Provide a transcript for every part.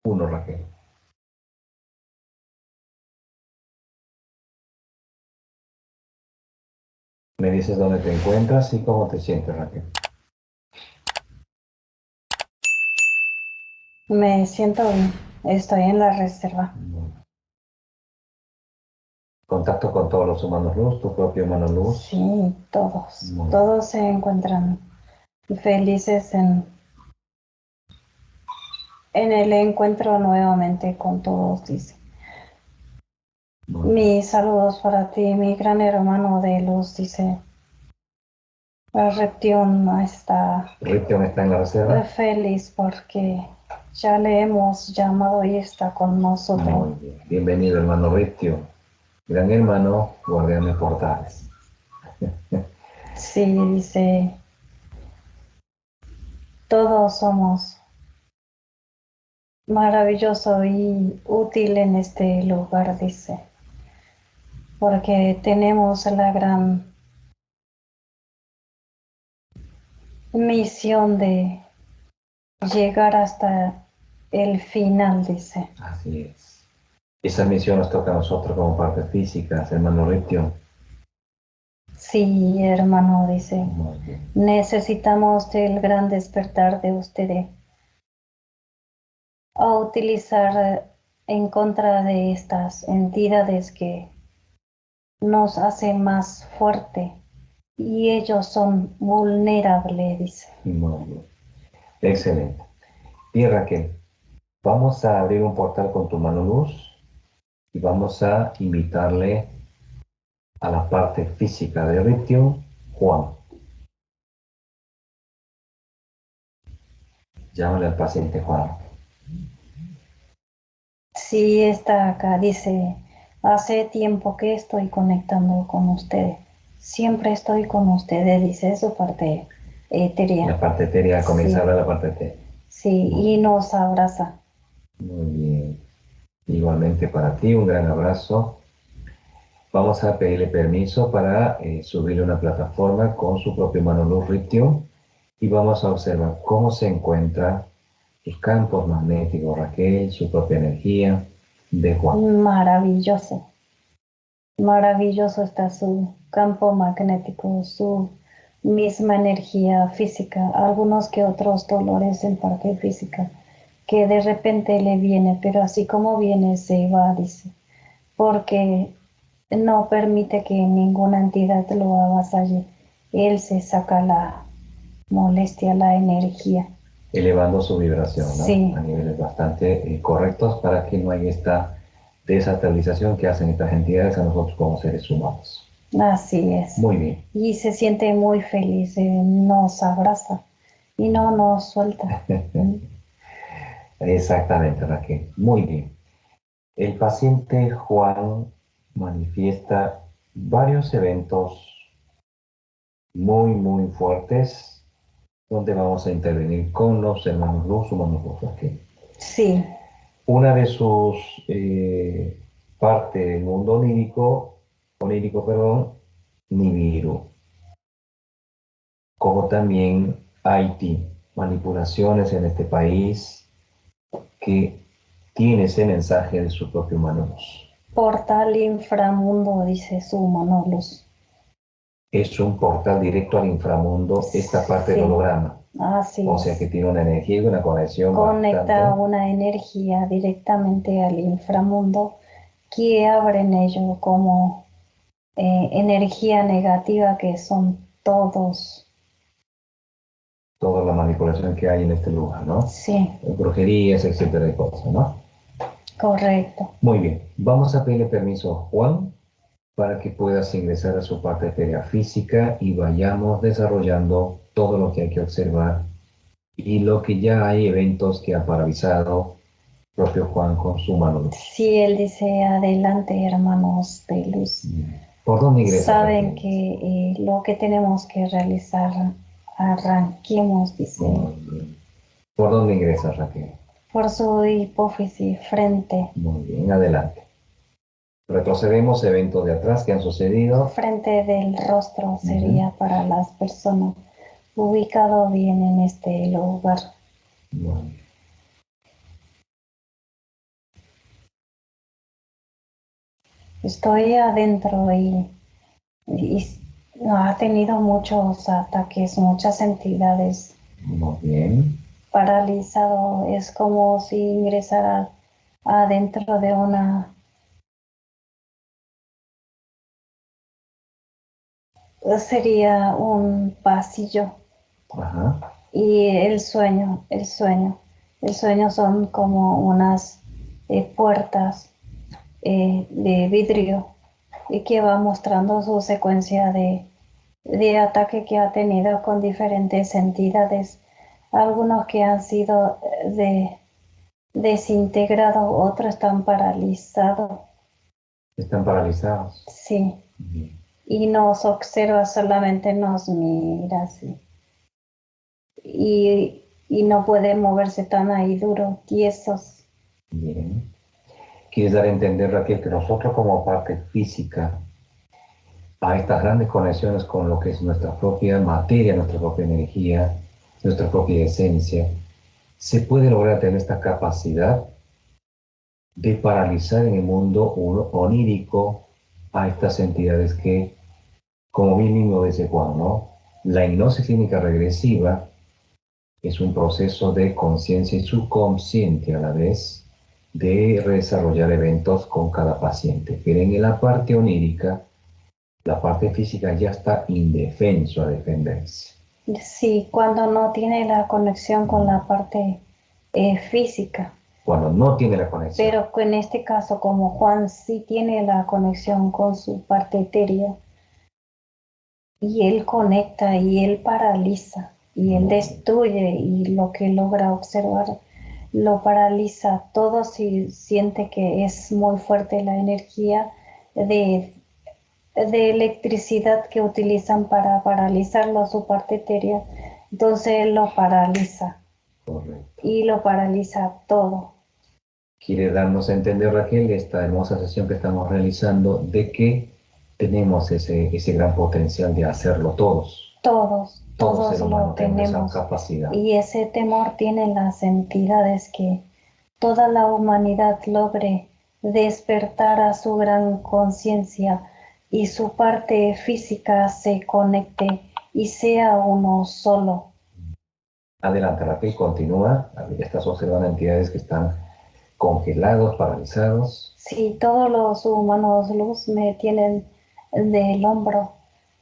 Uno, Raquel. Me dices dónde te encuentras y cómo te sientes, Raquel. Me siento bien. Estoy en la reserva. Bueno. Contacto con todos los humanos luz, tu propio humano luz. Sí, todos. Muy bien. Todos se encuentran felices en el encuentro nuevamente con todos, dice. Muy bien. Mis saludos para ti, mi gran hermano de luz, dice. Reptión está Ription está en la reserva. feliz porque ya le hemos llamado y está con nosotros. Muy bien. Bienvenido, hermano Ription. Gran hermano, guardián de portales. Sí, dice, todos somos maravilloso y útil en este lugar, dice, porque tenemos la gran misión de llegar hasta el final, dice. Así es. Esa misión nos toca a nosotros como parte física, hermano Ription. Sí, hermano, dice, Muy bien. necesitamos del gran despertar de ustedes a utilizar en contra de estas entidades que nos hacen más fuerte y ellos son vulnerables, dice. Muy bien. Excelente. Bien, Raquel, vamos a abrir un portal con tu mano luz y vamos a invitarle a la parte física de Ription, Juan. Llámale al paciente Juan. Sí, está acá, dice, hace tiempo que estoy conectando con ustedes. Siempre estoy con ustedes, dice su parte etérea. La parte etérea comienza Sí, a hablar la parte etérea. sí, y nos abraza. Muy bien. Igualmente para ti, un gran abrazo. Vamos a pedirle permiso para subirle una plataforma con su propio mano luz Ription y vamos a observar cómo se encuentra sus campos magnéticos, Raquel, su propia energía de Juan. Maravilloso. Maravilloso está su campo magnético, su misma energía física, algunos que otros dolores en parte física, que de repente le viene, pero así como viene se va, dice, porque no permite que ninguna entidad lo avasalle. Él se saca la molestia, la energía. Elevando su vibración, ¿no? Sí, A niveles bastante correctos para que no haya esta desestabilización que hacen estas entidades a nosotros como seres humanos. así es. Muy bien. Y se siente muy feliz, nos abraza y no nos suelta. Exactamente, Raquel. Muy bien. El paciente Juan manifiesta varios eventos muy fuertes donde vamos a intervenir con los hermanos luz, Raquel. Sí, Una de sus partes del mundo onírico, perdón, Nibiru, como también Haití, manipulaciones en este país que tiene ese mensaje de su propio Manolus. portal inframundo, dice su Manolus. Es un portal directo al inframundo, esta parte Sí, del holograma. así O es. sea que tiene una energía y una conexión Conecta bastante. una energía directamente al inframundo que abre en ello como energía negativa que son todos. Toda la manipulación que hay en este lugar, ¿no? Sí, Brujerías, etcétera, de cosas, ¿no? correcto. Muy bien, vamos a pedirle permiso a Juan para que puedas ingresar a su parte etérea física y vayamos desarrollando todo lo que hay que observar y lo que ya hay eventos que ha paralizado propio Juan con su mano luz. Sí, él dice adelante, hermanos de luz. ¿Por dónde ingresa, Saben Raquel? que lo que tenemos que realizar, arranquemos, dice, Muy bien. ¿Por dónde ingresa, Raquel? por su hipófisis frente. Muy bien, adelante. Retrocedemos eventos de atrás que han sucedido. Frente del rostro sería para las personas ubicado bien en este lugar. Bueno. Estoy adentro y ha tenido muchos ataques, muchas entidades. Muy bien. Paralizado, es como si ingresara adentro de una... Sería un pasillo. Ajá. Y el sueño son como unas puertas de vidrio y que va mostrando su secuencia de ataque que ha tenido con diferentes entidades, algunos que han sido desintegrados, otros están paralizados. Están paralizados. Sí, Bien. y nos observa, solamente nos mira así. Y no puede moverse tan ahí duro, tiesos. Bien. Quieres dar a entender, Raquel, que nosotros como parte física, a estas grandes conexiones con lo que es nuestra propia materia, nuestra propia energía, nuestra propia esencia, se puede lograr tener esta capacidad de paralizar en el mundo onírico a estas entidades que, como bien mismo dice Juan, ¿no? La hipnosis clínica regresiva es un proceso de conciencia y subconsciente a la vez de desarrollar eventos con cada paciente. Pero en la parte onírica, la parte física ya está indefenso a defenderse. Sí, cuando no tiene la conexión con la parte física. Cuando no tiene la conexión. Pero en este caso, como Juan sí tiene la conexión con su parte etérea, y él conecta y él paraliza y él destruye, y lo que logra observar lo paraliza todo. Si siente que es muy fuerte la energía de electricidad que utilizan para paralizarlo, su parte etérea, entonces él lo paraliza. Correcto. Y lo paraliza todo. Quiere darnos a entender, Raquel, esta hermosa sesión que estamos realizando, de que tenemos ese gran potencial de hacerlo todos. Todo ser Todos lo humano tenemos esa tenemos. capacidad. Y ese temor tienen las entidades, que toda la humanidad logre despertar a su gran conciencia y su parte física se conecte y sea uno solo. Adelante, Raquel, continúa. Estás observando entidades que están congelados, paralizados. Sí, todos los humanos luz me tienen del hombro,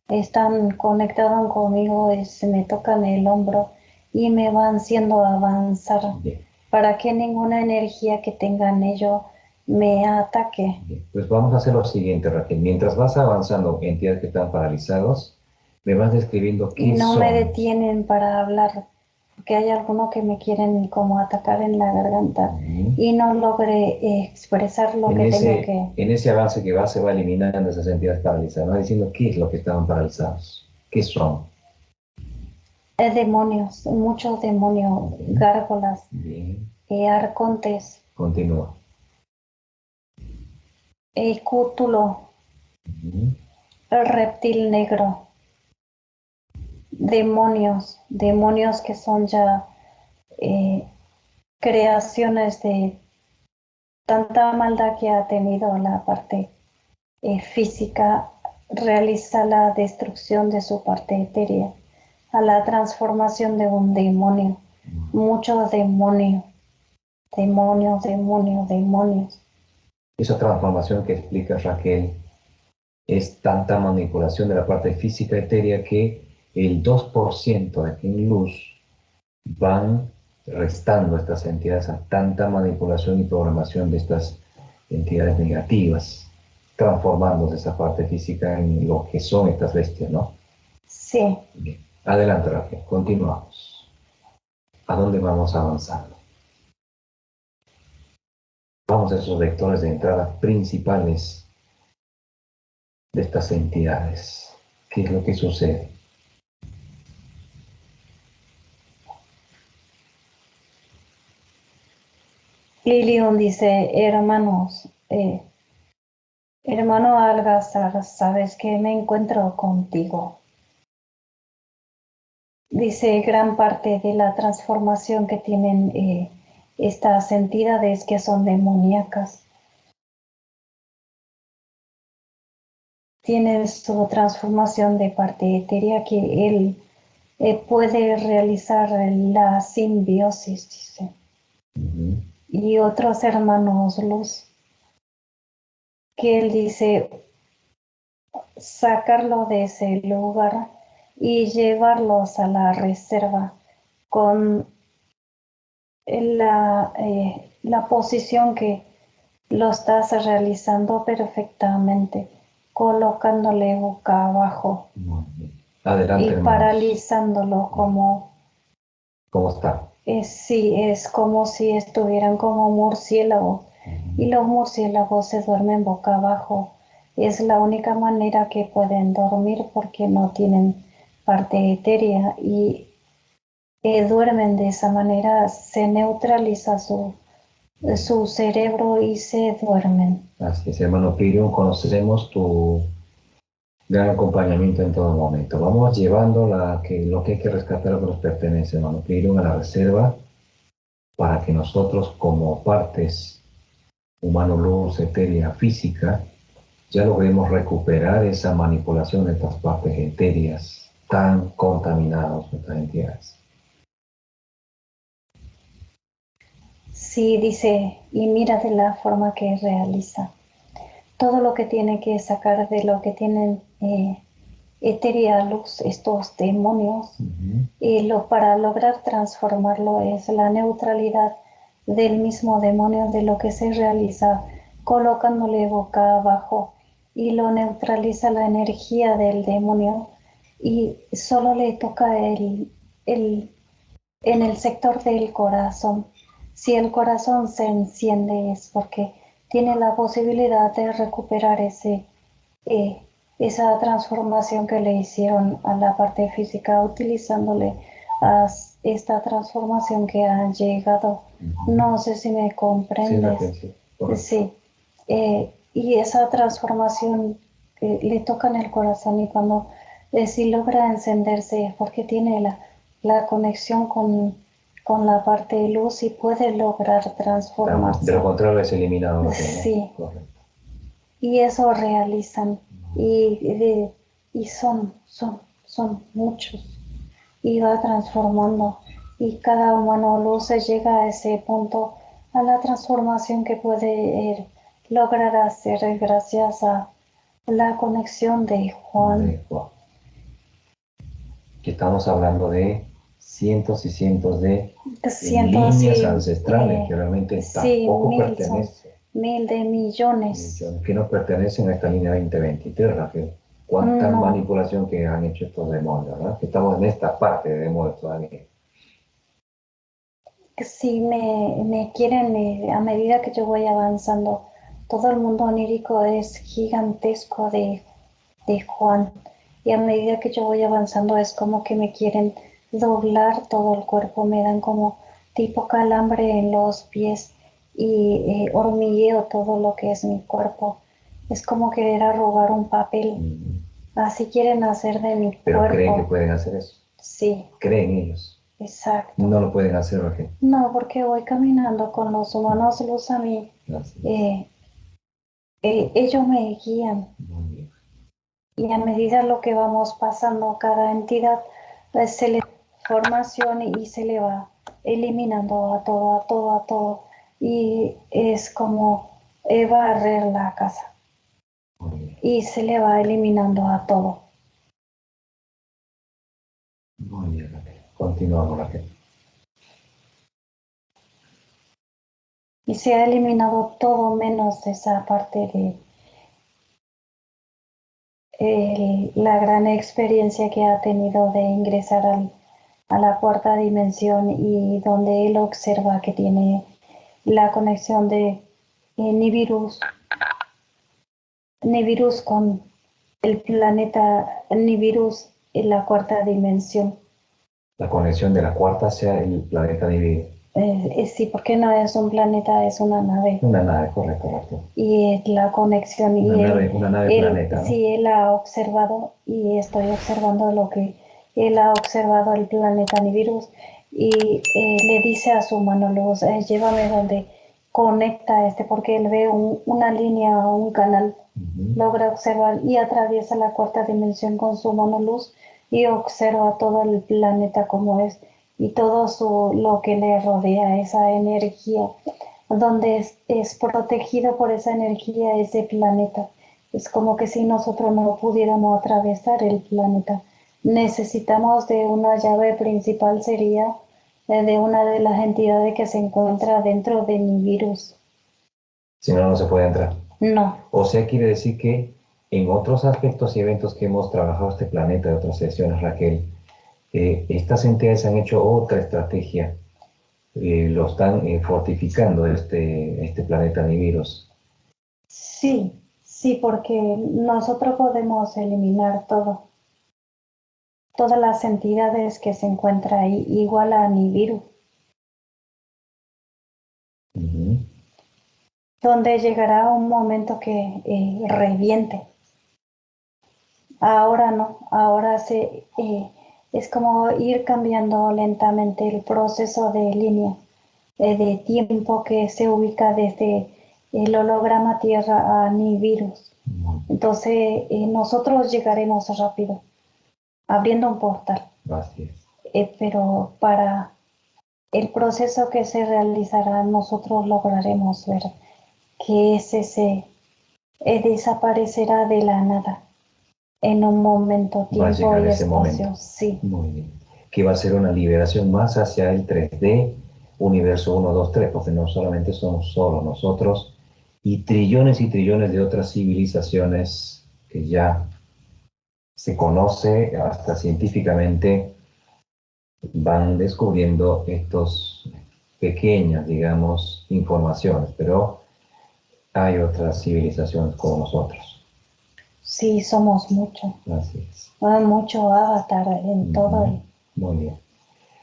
están conectados conmigo y se me tocan el hombro y me van haciendo avanzar. Bien. Para que ninguna energía que tengan ellos me ataque. Bien. Pues vamos a hacer lo siguiente, Raquel. Mientras vas avanzando, entidades que están paralizados, me vas describiendo Y qué no son. me detienen para hablar, porque hay algunos que me quieren como atacar en la garganta y no logré expresar lo que tengo que... En ese avance que va, se va eliminando esas entidades paralizadas, va diciendo qué es lo que estaban paralizados, qué son. Demonios, muchos demonios, gárgolas, Bien. arcontes, Continúa. cútulo, Ujú. reptil negro, demonios que son ya creaciones de tanta maldad que ha tenido la parte física, realiza la destrucción de su parte etérea, a la transformación de un demonio. Muchos demonios. Esa transformación que explica Raquel es tanta manipulación de la parte física etérea que el 2% de aquí en luz van restando estas entidades a tanta manipulación y programación de estas entidades negativas, transformándose esa parte física en lo que son estas bestias, ¿no? Sí. Bien. Adelante, Raquel, continuamos. ¿A dónde vamos avanzando? Vamos a esos vectores de entrada principales de estas entidades. ¿Qué es lo que sucede? Lilium dice, hermanos, Hermano Algazar, sabes que me encuentro contigo. Dice gran parte de la transformación que tienen estas entidades que son demoníacas. Tienen su transformación de parte etérea que él puede realizar la simbiosis, dice. Y otros hermanos luz, que él dice sacarlo de ese lugar y llevarlos a la reserva con la posición que lo estás realizando perfectamente, colocándole boca abajo. Adelante, y hermanos. paralizándolo como... ¿Cómo está? Sí, es como si estuvieran como murciélagos. Y los murciélagos se duermen boca abajo. Es la única manera que pueden dormir porque no tienen parte etérea y duermen de esa manera, se neutraliza su cerebro y se duermen. Así es, hermano Pirion, conocemos tu gran acompañamiento en todo momento. Vamos llevando lo que hay que rescatar lo que nos pertenece, hermano Pirion, a la reserva para que nosotros como partes humano, luz, etérea, física, ya logremos recuperar esa manipulación de estas partes etéreas tan contaminadas, nuestras entidades. Sí, dice, y mira de la forma que realiza. Todo lo que tiene que sacar de lo que tienen etérea luz, estos demonios, para lograr transformarlo es la neutralidad del mismo demonio de lo que se realiza colocándole boca abajo y lo neutraliza la energía del demonio y solo le toca en el sector del corazón. Si el corazón se enciende es porque tiene la posibilidad de recuperar eh, esa transformación que le hicieron a la parte física utilizándole a esta transformación que ha llegado. No sé si me comprendes. Sí. Y esa transformación le toca en el corazón y cuando si logra encenderse es porque tiene la conexión con la parte de luz y puede lograr transformarse. De lo contrario es eliminado. ¿No? Sí. Correcto. Y eso realizan y son muchos y va transformando y cada humano luz llega a ese punto a la transformación que puede lograr hacer gracias a la conexión de Juan. Que estamos hablando de cientos y cientos de líneas ancestrales que realmente tampoco pertenecen. Mil de millones. Que no pertenecen a esta línea 2023, Rafael. Cuánta manipulación que han hecho estos demonios, ¿verdad? Que estamos en esta parte de demonios todavía. Sí, me quieren, a medida que yo voy avanzando, todo el mundo onírico es gigantesco de Juan. Y a medida que yo voy avanzando es como que me quieren doblar todo el cuerpo, me dan como tipo calambre en los pies y hormigueo todo lo que es mi cuerpo. Es como querer arrugar un papel. Así quieren hacer de mi cuerpo. Pero creen que pueden hacer eso. Sí. Creen ellos. Exacto. No lo pueden hacer, Raquel. No, porque voy caminando con los humanos luz a mí. Ellos me guían. Muy bien. Y a medida lo que vamos pasando, cada entidad se le da formación y se le va eliminando a todo, a todo, a todo. Y es como barrer la casa. Y se le va eliminando a todo. Muy bien, Raquel. Continuamos, Raquel. Y se ha eliminado todo menos esa parte de la gran experiencia que ha tenido de ingresar a la cuarta dimensión y donde él observa que tiene la conexión de Nibiru con el planeta Nibiru en la cuarta dimensión. La conexión de la cuarta hacia el planeta Nibiru. Sí, porque no es un planeta, es una nave. Una nave, correcto, correcto. Y la conexión y Una nave planeta, ¿no? sí, él ha observado y estoy observando lo que él ha observado el planeta Nibiru y le dice a su mano luz, llévame donde conecta porque él ve una línea o un canal, logra observar y atraviesa la cuarta dimensión con su mano luz y observa todo el planeta como es y todo lo que le rodea, esa energía donde es protegido por esa energía ese planeta. Es como que si nosotros no pudiéramos atravesar el planeta. Necesitamos de una llave principal, sería de una de las entidades que se encuentra dentro de Nibiru. Si no, no se puede entrar. No, O sea, quiere decir que en otros aspectos y eventos que hemos trabajado este planeta, de otras sesiones, Raquel, estas entidades han hecho otra estrategia. Lo están fortificando este planeta Nibiru. sí, sí, porque nosotros podemos eliminar todas las entidades que se encuentran ahí, igual a Nibiru, Ujú. donde llegará un momento que reviente. Ahora no, ahora es como ir cambiando lentamente el proceso de línea de tiempo que se ubica desde el holograma Tierra a Nibiru. Entonces nosotros llegaremos rápido, abriendo un portal, Así es. pero para el proceso que se realizará nosotros lograremos ver que ese se desaparecerá de la nada en un momento, Va a tiempo llegar y ese momento. espacio, sí. Muy bien. Que va a ser una liberación más hacia el 3D, universo 1, 2, 3, porque no solamente somos solo nosotros y trillones de otras civilizaciones que ya se conoce hasta científicamente, van descubriendo estos pequeñas, digamos, informaciones, pero hay otras civilizaciones como nosotros. Sí, somos mucho. Así es. Mucho avatar en todo. Muy bien.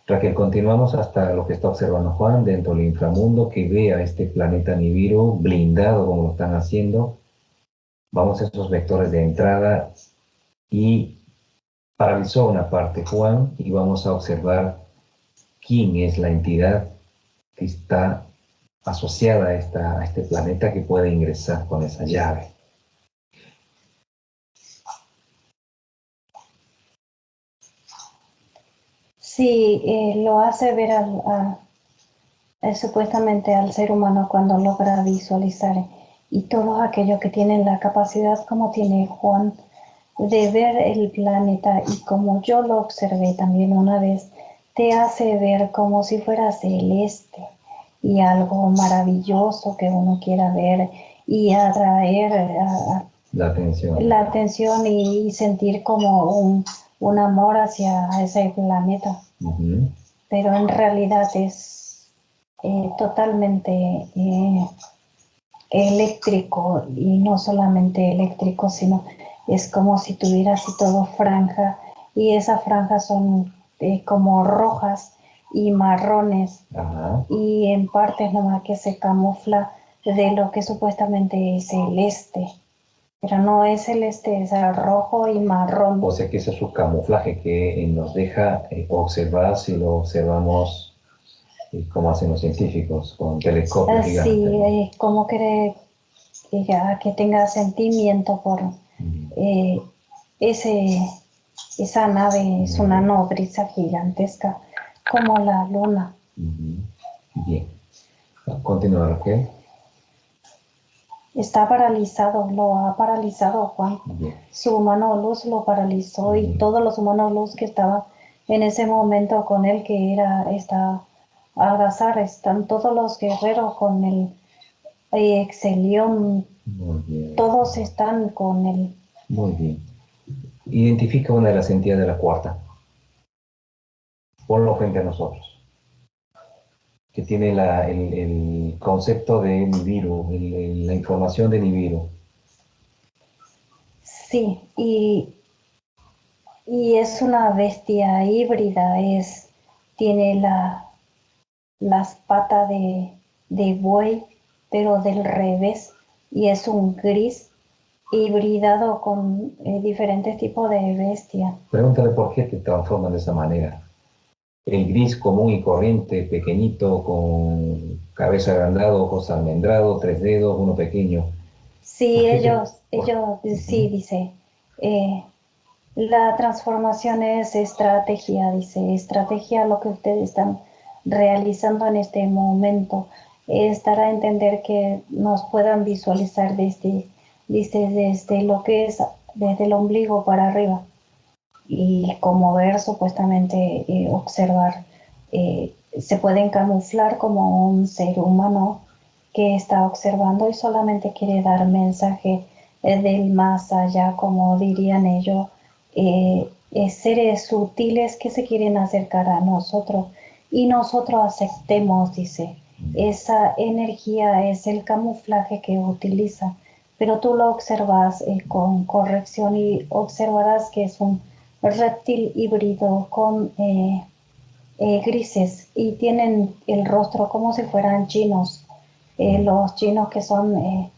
Raquel, continuamos hasta lo que está observando Juan dentro del inframundo, que vea este planeta Nibiru blindado como lo están haciendo. Vamos a esos vectores de entrada y paralizó una parte Juan y vamos a observar quién es la entidad que está asociada a este planeta que puede ingresar con esa llave. Sí, lo hace ver supuestamente al ser humano cuando logra visualizar y todos aquellos que tienen la capacidad como tiene Juan de ver el planeta y como yo lo observé también una vez, te hace ver como si fuera celeste y algo maravilloso que uno quiera ver y atraer la atención y sentir como un amor hacia ese planeta. Pero en realidad es totalmente eléctrico y no solamente eléctrico, sino es como si tuviera así todo franja y esas franjas son como rojas y marrones. Ajá. Y en partes nomás que se camufla de lo que supuestamente es celeste, pero no es celeste, es rojo y marrón. O sea que ese es su camuflaje que nos deja observar si lo observamos como hacen los científicos con telescopios gigantes. Sí, como que tenga sentimiento por eh, ese, esa nave, es una nodriza gigantesca, como la luna. Bien. Continúa, Raquel. Está paralizado, lo ha paralizado Juan. Bien. Su humano luz lo paralizó y todos los humanos luz que estaban en ese momento con él, que esta Algazar, están todos los guerreros con el Excelión, todos están con él. Muy bien. Identifica una de las entidades de la cuarta. Ponlo frente a nosotros. Que tiene el concepto de Nibiru, la información de Nibiru. Sí, y es una bestia híbrida, tiene las patas de buey, pero del revés, y es un gris hibridado con diferentes tipos de bestia. Pregúntale por qué te transforman de esa manera. El gris común y corriente, pequeñito, con cabeza agrandada, ojos almendrados, 3 dedos, uno pequeño. Sí, ¿Por qué sí, dice, eh, la transformación es estrategia, dice, estrategia lo que ustedes están realizando en este momento, es dar a entender que nos puedan visualizar desde lo que es desde el ombligo para arriba y como ver supuestamente, observar, se pueden camuflar como un ser humano que está observando y solamente quiere dar mensaje del más allá, como dirían ellos, seres sutiles que se quieren acercar a nosotros y nosotros aceptemos, dice. Esa energía es el camuflaje que utiliza, pero tú lo observas con corrección y observarás que es un reptil híbrido con grises y tienen el rostro como si fueran chinos. Los chinos que son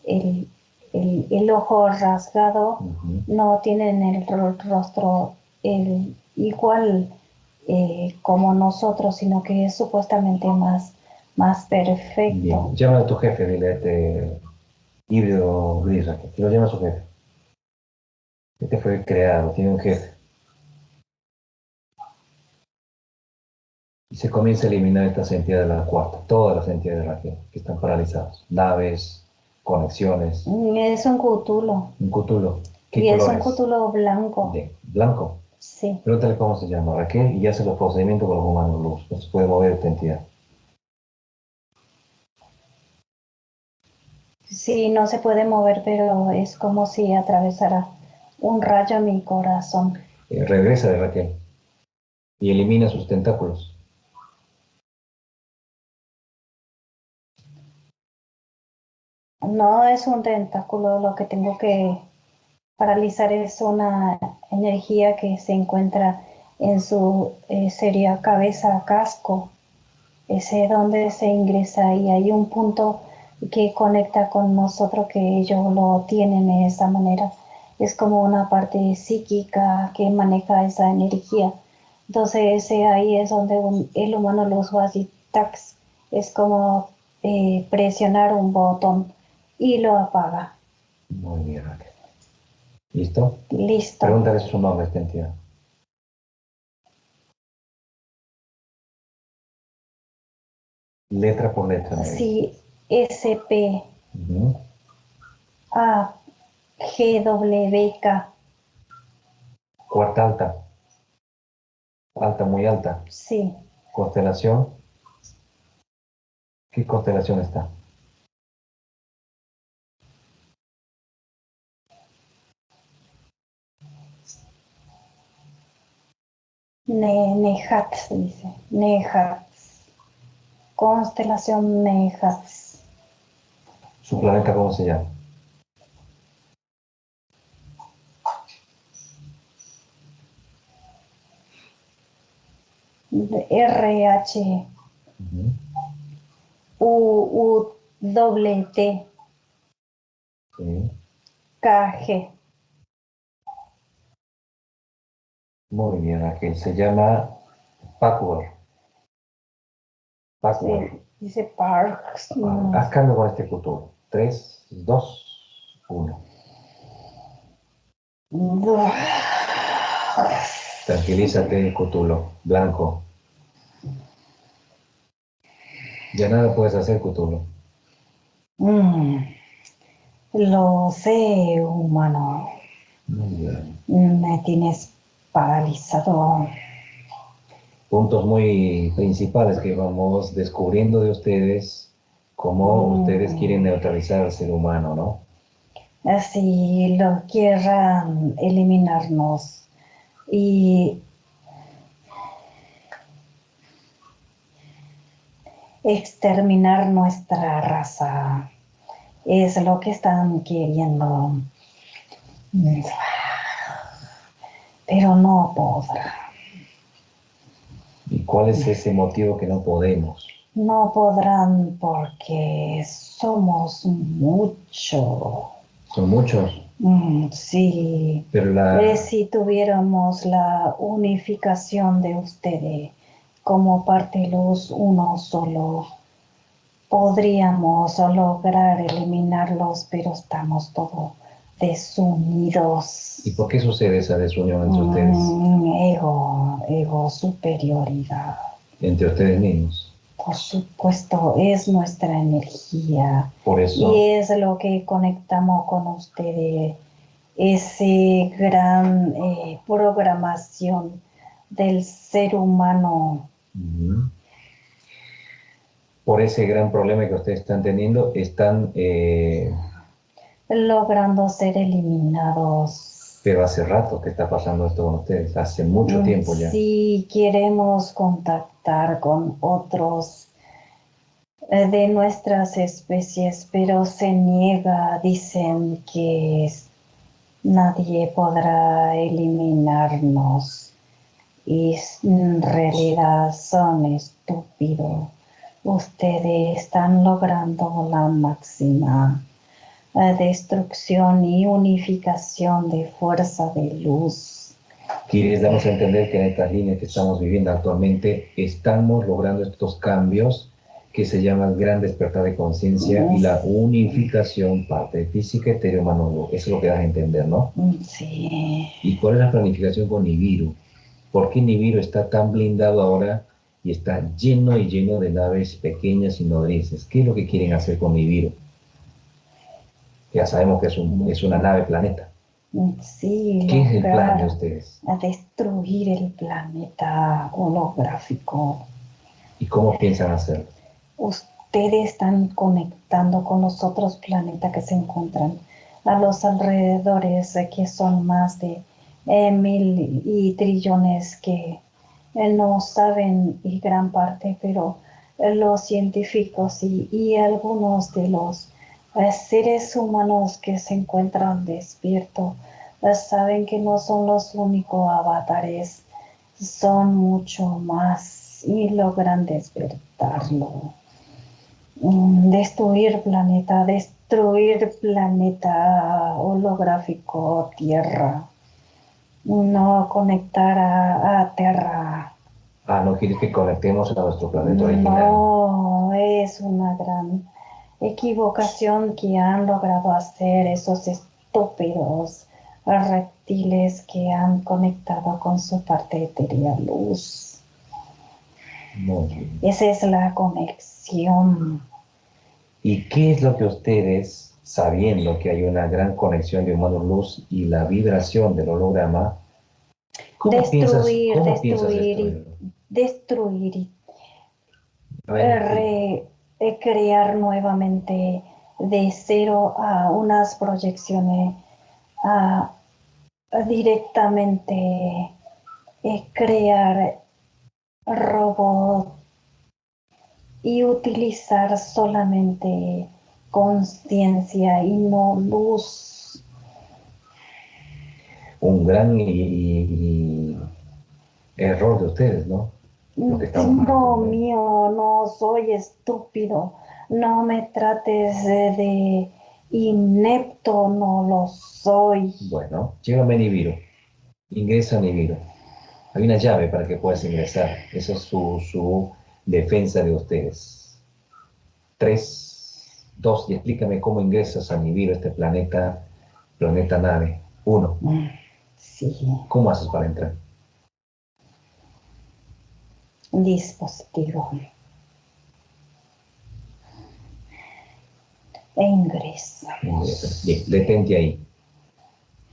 el, el ojo rasgado, no tienen el rostro igual como nosotros, sino que es supuestamente más perfecto. Bien, llama a tu jefe, dile a este híbrido gris, que lo llama a su jefe. Este fue creado, tiene un jefe. Y se comienza a eliminar estas entidades de la cuarta, todas las entidades de la que están paralizadas. Naves, conexiones. Es un Cthulhu. Un Cthulhu. ¿Qué Y color es un Cthulhu blanco. De blanco. Sí. Pregúntale cómo se llama Raquel y hace los procedimientos con los humanos luz. No se puede mover esta entidad. Sí, no se puede mover, pero es como si atravesara un rayo en mi corazón. Regresa de Raquel y elimina sus tentáculos. No es un tentáculo, lo que tengo que paralizar es una energía que se encuentra en su sería cabeza, casco, ese donde se ingresa y hay un punto que conecta con nosotros que ellos lo tienen de esa manera. Es como una parte psíquica que maneja esa energía. Entonces ese ahí es donde el humano los va así, tax, es como presionar un botón y lo apaga. Muy bien, Raquel. ¿Listo? Listo. Pregúntale su nombre a esta entidad. Letra por letra. Sí, SP, A, G, W, K. Cuarta alta. Alta, muy alta. Sí. Constelación. ¿Qué constelación está? Nejats, dice. Nejats. Constelación Nejats. ¿Su planeta cómo se llama? RH. UWT. Sí. KG. Muy bien, Raquel. Se llama Pacuor. Pacuor. Sí, dice Parks. Haz cambio con este futuro. 3, 2, 1. Tranquilízate, Cthulhu. Blanco. Ya nada puedes hacer, Cthulhu. Lo sé, humano. Muy bien. Me tienes paralizado. Puntos muy principales que vamos descubriendo de ustedes, cómo ustedes quieren neutralizar al ser humano, ¿no? Así lo quieran eliminarnos y exterminar nuestra raza. Es lo que están queriendo. Pero no podrá. ¿Y cuál es ese motivo que no podemos? No podrán porque somos mucho. Son muchos, Sí, pero la... si tuviéramos la unificación de ustedes como parte los uno solo, podríamos lograr eliminarlos, pero estamos todos desunidos. ¿Y por qué sucede esa desunión entre ustedes? Ego, superioridad. Entre ustedes mismos. Por supuesto, es nuestra energía Por y eso, es lo que conectamos con ustedes, ese gran programación del ser humano. ujú, por ese gran problema que ustedes están teniendo, están, Logrando ser eliminados. pero hace rato que está pasando esto con ustedes, hace mucho tiempo ya. Si queremos contactar con otros de nuestras especies, pero se niega, dicen que nadie podrá eliminarnos y en realidad son estúpidos. Ustedes están logrando la máxima destrucción y unificación de fuerza de luz. Quieres darnos a entender que en estas líneas que estamos viviendo actualmente estamos logrando estos cambios que se llaman gran despertar de conciencia y la unificación parte física, etéreo, humano. Eso es lo que das a entender, ¿no? Sí. ¿Y cuál es la planificación con Nibiru? ¿Por qué Nibiru está tan blindado ahora y está lleno y lleno de naves pequeñas y nodrices? ¿Qué es lo que quieren hacer con Nibiru? Ya sabemos que es una nave planeta. Sí, ¿Qué es el plan de lograr ustedes? destruir el planeta holográfico. ¿Y cómo piensan hacerlo? Ustedes están conectando con los otros planetas que se encuentran a los alrededores, que son más de 1.000 y trillones que no saben y gran parte, pero los científicos y algunos de los seres humanos que se encuentran despiertos saben que no son los únicos avatares, son mucho más y logran despertarlo. Destruir planeta holográfico Tierra, no conectar a Tierra. Ah, no quieres que conectemos a nuestro planeta original. No, es una gran equivocación que han logrado hacer esos estúpidos reptiles que han conectado con su parte etérea luz. Muy bien. Esa es la conexión. ¿Y qué es lo que ustedes, sabiendo que hay una gran conexión de humano-luz y la vibración del holograma, Destruir, cómo piensas destruir y destruirlo? destruir y A ver, crear nuevamente de cero a unas proyecciones a directamente crear robots y utilizar solamente conciencia y no luz. un gran y error de ustedes, ¿no? Lo que estamos viendo No, actualmente. mío, no soy estúpido. No me trates de inepto, no lo soy. Bueno, llévame a Nibiru. Ingresa a Nibiru. Hay una llave para que puedas ingresar. Esa es su defensa de ustedes. 3, 2, y explícame cómo ingresas a Nibiru, este planeta nave. 1, Sí, ¿cómo haces para entrar? dispositivo. E ingresa. Bien, detente ahí.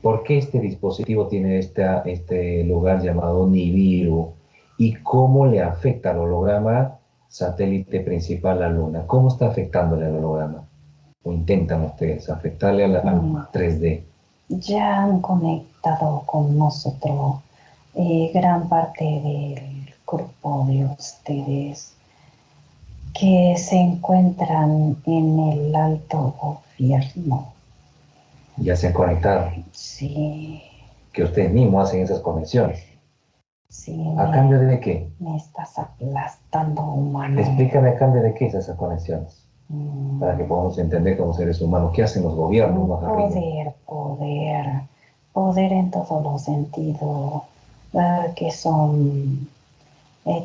¿Por qué este dispositivo tiene este lugar llamado Nibiru? ¿Y cómo le afecta al holograma satélite principal, la Luna? ¿Cómo está afectándole al holograma? ¿O intentan ustedes afectarle al 3D? Ya han conectado con nosotros gran parte del grupo de ustedes que se encuentran en el alto gobierno. Ya se han conectado. Sí, Que ustedes mismos hacen esas conexiones. Sí, ¿A cambio de qué? me estás aplastando, humano. Explícame a cambio de qué es esas conexiones, para que podamos entender como seres humanos qué hacen los gobiernos más arriba. Poder en todos los sentidos, que son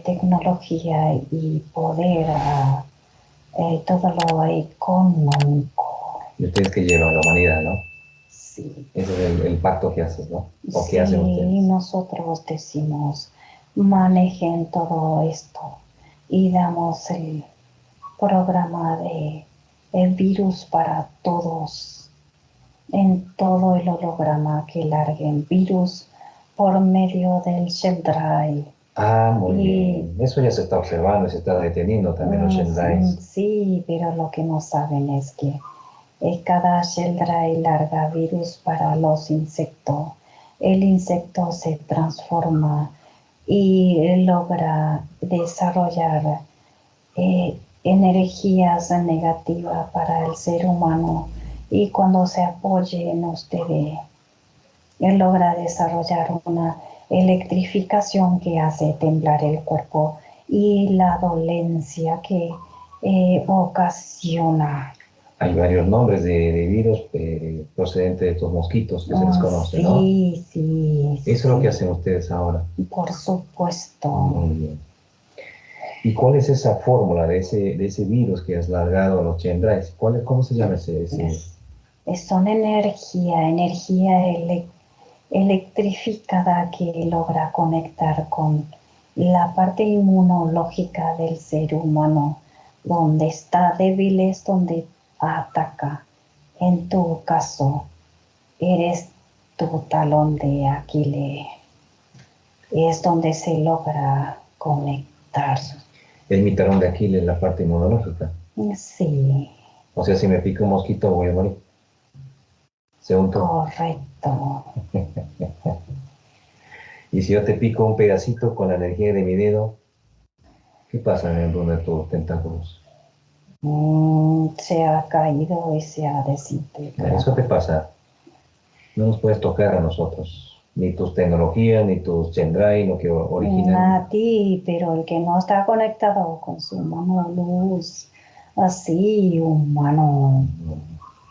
tecnología y poder a todo lo económico. Y ustedes que llevan a la humanidad, ¿no? Sí, Ese es el pacto que haces, ¿no? ¿O qué hacen sí, ustedes? nosotros decimos, manejen todo esto y damos el programa de el virus para todos, en todo el holograma que larguen virus por medio del Shell Drive. Ah, muy Y bien. Eso ya se está observando, se está deteniendo también los Shendrais. sí, pero lo que no saben es que cada Shell Drive larga virus para los insectos. El insecto se transforma y logra desarrollar energías negativas para el ser humano, y cuando se apoye en ustedes, él logra desarrollar una electrificación que hace temblar el cuerpo y la dolencia que ocasiona. Hay varios nombres de virus procedentes de estos mosquitos que se les conoce, ¿no? Sí, sí, Eso es lo que sí, hacen ustedes ahora. por supuesto. Muy bien. ¿Y cuál es esa fórmula de ese virus que has largado a los Shendrais? ¿Cómo se llama ese? Son energía electrificada que logra conectar con la parte inmunológica del ser humano, donde está débil es donde ataca. En tu caso, eres tu talón de Aquiles, es donde se logra conectar. Es mi talón de Aquiles, la parte inmunológica. Sí, O sea, si me pica un mosquito voy a morir. Según tú. correcto. Y si yo te pico un pedacito con la energía de mi dedo, ¿qué pasa en uno de tus tentáculos? Se ha caído y se ha Eso te desintegrado. pasa. No nos puedes tocar a nosotros. Ni tus tecnologías, ni tus Chendrai, lo que originan. A ti, pero el que no está conectado con su mano luz, así, humano.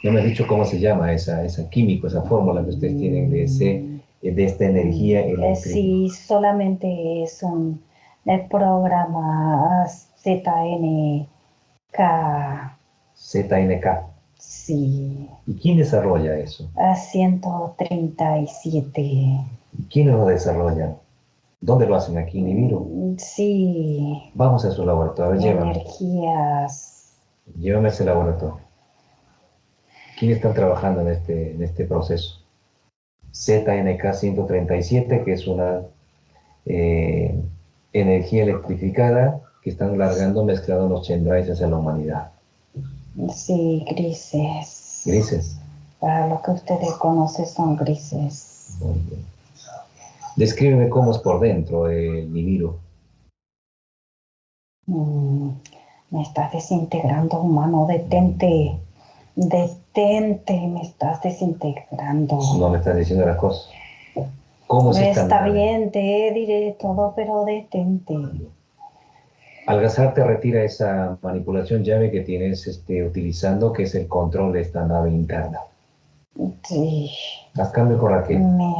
No me has dicho cómo se llama esa químico, esa fórmula que ustedes tienen de esta energía eléctrica. Sí, solamente es un el programa ZNK, ZNK. sí, ¿Y quién desarrolla eso? a 137. ¿Y quiénes lo desarrollan? ¿Dónde lo hacen aquí en Nibiru? Sí, Vamos a su laboratorio, llévame. energías. Llévame a ese laboratorio. ¿Quiénes están trabajando en este proceso? ZNK 137, que es una eh, energía electrificada que están largando mezclando los Chendrais hacia la humanidad. Sí, grises. Grises. Para lo que ustedes conocen son grises. Muy bien. Descríbeme cómo es por dentro el Nibiru. Mm, Me estás desintegrando, humano. Detente. Detente, me estás desintegrando. No me estás diciendo las cosas. ¿Cómo es esta Está nave? bien, te diré todo, pero detente. Algazar te retira esa manipulación llave que tienes utilizando, que es el control de esta nave interna. Sí, Haz cambio con Raquel. me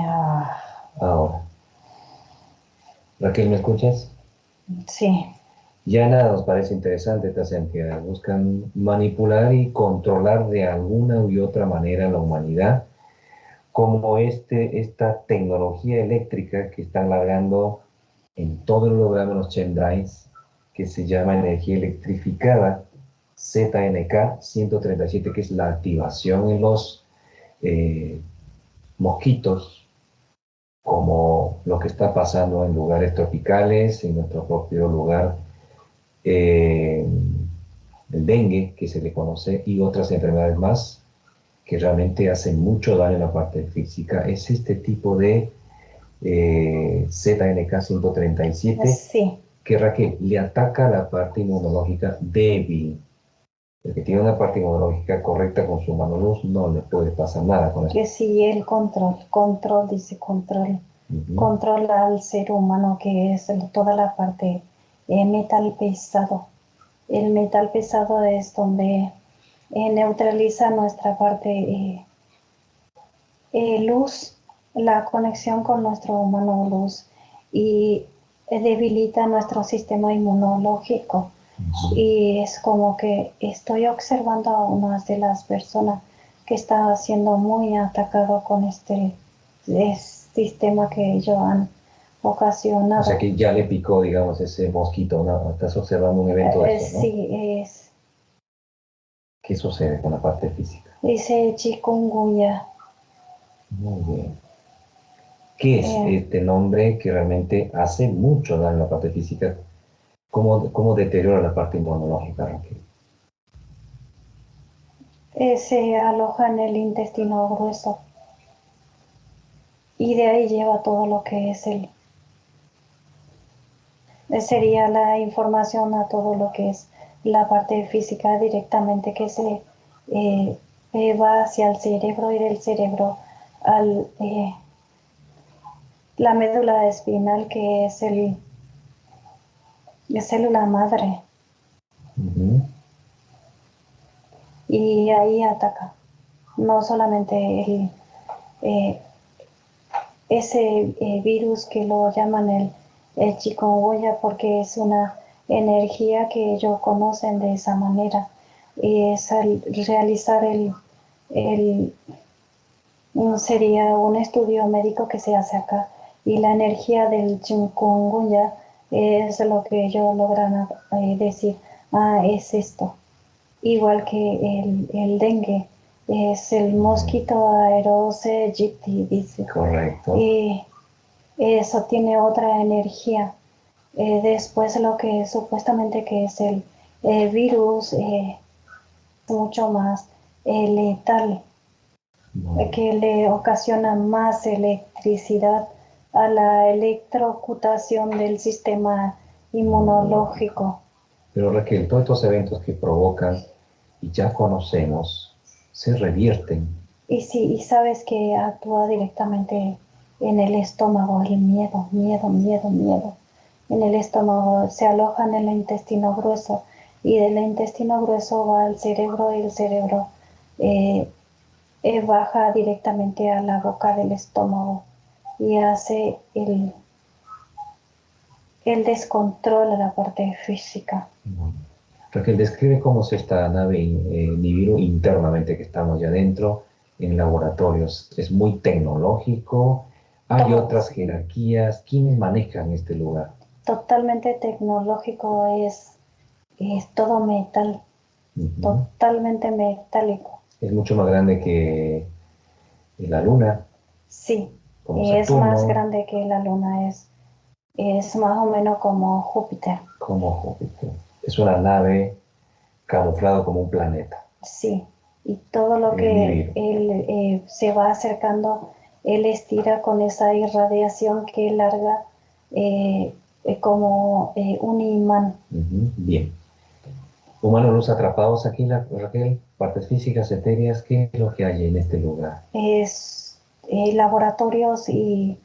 Ahora. Raquel, ¿me escuchas? sí, Ya nada nos parece interesante estas entidades. Buscan manipular y controlar de alguna u otra manera la humanidad, como esta tecnología eléctrica que están largando en todo el holograma de los Chendrais, que se llama energía electrificada, ZNK 137, que es la activación en los eh, mosquitos, como lo que está pasando en lugares tropicales, en nuestro propio lugar, eh, el dengue, que se le conoce, y otras enfermedades más que realmente hacen mucho daño en la parte física. Es este tipo de ZNK 137 sí. que Raquel le ataca la parte inmunológica débil. El que tiene una parte inmunológica correcta con su mano luz no le puede pasar nada con esto. Que sí, el control, control, dice control. controla al ser humano, que es toda la parte metal pesado. El metal pesado es donde neutraliza nuestra parte luz, la conexión con nuestro humano luz, y debilita nuestro sistema inmunológico. Y es como que estoy observando a una de las personas que está siendo muy atacado con este sistema que ellos han ocasionado. O sea que ya le picó, digamos, ese mosquito, ¿no? Estás observando un evento de eso, ¿no? Sí, es. ¿Qué sucede con la parte física? Dice chikungunya. Muy bien. ¿Qué es este nombre que realmente hace mucho daño a la parte física? ¿Cómo deteriora la parte inmunológica, Raquel? Se aloja en el intestino grueso y de ahí lleva todo lo que es sería la información a todo lo que es la parte física directamente, que se va hacia el cerebro, y del cerebro al la médula espinal, que es la célula madre. Y ahí ataca no solamente eh, ese virus que lo llaman el chikungunya, porque es una energía que ellos conocen de esa manera. Y es al realizar el sería un estudio médico que se hace acá, y la energía del chikungunya es lo que ellos logran decir, es esto. Igual que el dengue, es el mosquito Aedes aegypti, dice. Correcto. Y eso tiene otra energía. Después lo que supuestamente que es el virus, mucho más letal, que le ocasiona más electricidad a la electrocutación del sistema inmunológico. Pero Raquel, todos estos eventos que provocan y ya conocemos, se revierten. Y sí, y sabes que actúa directamente en el estómago, el miedo, miedo, miedo, miedo. En el estómago se aloja en el intestino grueso, y del intestino grueso va al cerebro, y el cerebro baja directamente a la boca del estómago y hace el descontrol de la parte física. Raquel, describe cómo es esta nave Nibiru internamente, que estamos ya dentro en laboratorios. Es muy tecnológico, hay otras jerarquías. ¿Quiénes manejan este lugar? Totalmente tecnológico, es todo metal, totalmente metálico. Es mucho más grande que la Luna. Sí, Como es Saturno, más grande que la Luna, es más o menos como Júpiter. Como Júpiter. Es una nave camuflada como un planeta. Sí, y todo lo que él se va acercando, él estira con esa irradiación que larga como un imán. Bien. Humanos luz atrapados aquí, Raquel, partes físicas, etéreas, ¿qué es lo que hay en este lugar? Es laboratorios y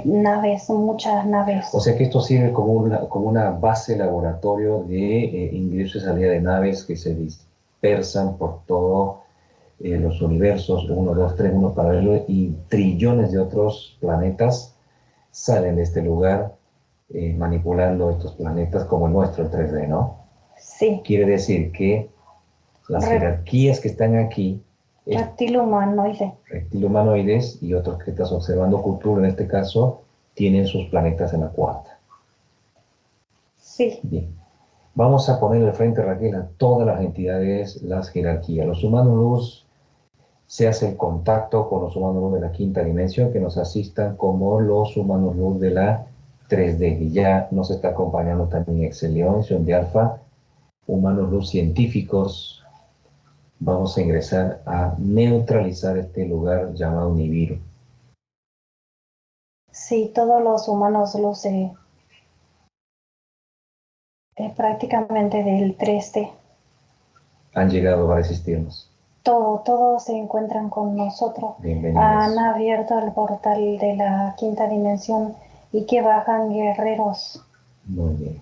naves, muchas naves. O sea que esto sirve como una base laboratorio de ingreso y salida de naves que se dispersan por todos los universos, uno, dos, tres, uno paralelo, y trillones de otros planetas salen de este lugar manipulando estos planetas como el nuestro, el 3D, ¿no? Sí. Quiere decir que las jerarquías que están aquí, reptilhumanoides y otros que estás observando, Cthulhu en este caso, tienen sus planetas en la cuarta. Sí. Bien. Vamos a poner al frente, Raquel, a todas las entidades, las jerarquías. Los humanos luz, se hace el contacto con los humanos luz de la quinta dimensión, que nos asistan como los humanos luz de la 3D. Y ya nos está acompañando también Excelión, Sion de Alfa, humanos luz científicos. Vamos a ingresar a neutralizar este lugar llamado Nibiru. Sí, todos los humanos luz prácticamente del 3D Han llegado a resistirnos. todos se encuentran con nosotros. Bienvenidos. Han abierto el portal de la quinta dimensión y que bajan guerreros. Muy bien.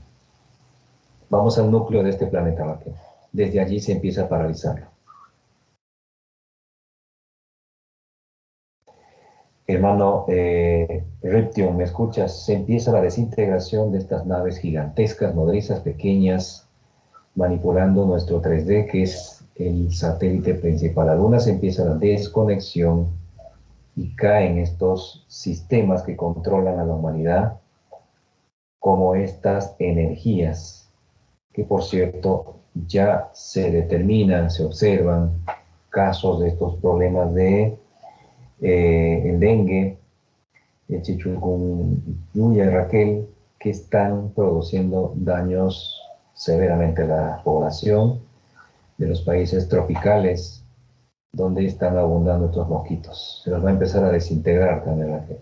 Vamos al núcleo de este planeta, Raquel. Desde allí se empieza a paralizarlo. Hermano Ription, ¿me escuchas? Se empieza la desintegración de estas naves gigantescas, nodrizas, pequeñas, manipulando nuestro 3D, que es el satélite principal. La Luna se empieza la desconexión y caen estos sistemas que controlan a la humanidad, como estas energías, que por cierto ya se determinan, se observan casos de estos problemas de el dengue, el chikungunya y Raquel, que están produciendo daños severamente a la población de los países tropicales donde están abundando estos mosquitos. Se los va a empezar a desintegrar también, Raquel.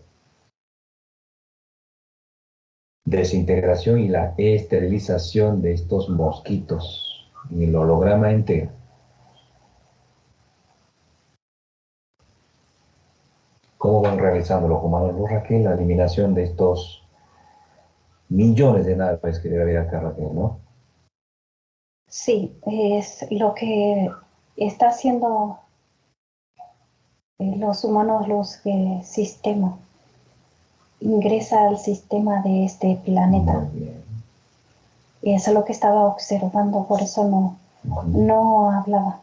Desintegración y la esterilización de estos mosquitos en el holograma entero. ¿Cómo van realizando los humanos, Raquel, la eliminación de estos millones de naves que debe haber acá, Raquel, ¿no? Sí, es lo que está haciendo los humanos, los que sistema ingresa al sistema de este planeta. Muy bien. Es lo que estaba observando, por eso no hablaba.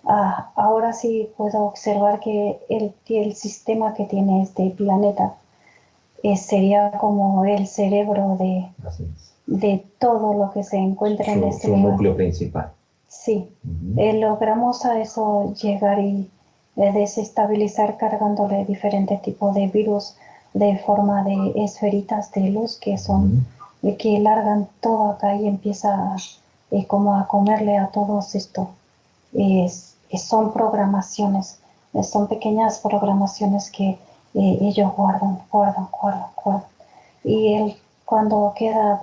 Ahora sí puedo observar que el sistema que tiene este planeta sería como el cerebro de todo lo que se encuentra en este su lugar. núcleo principal. Sí, logramos a eso llegar y desestabilizar cargándole diferentes tipos de virus de forma de esferitas de luz que son que largan todo acá y empieza como a comerle a todos esto. Son programaciones, son pequeñas programaciones que ellos guardan. Y él cuando queda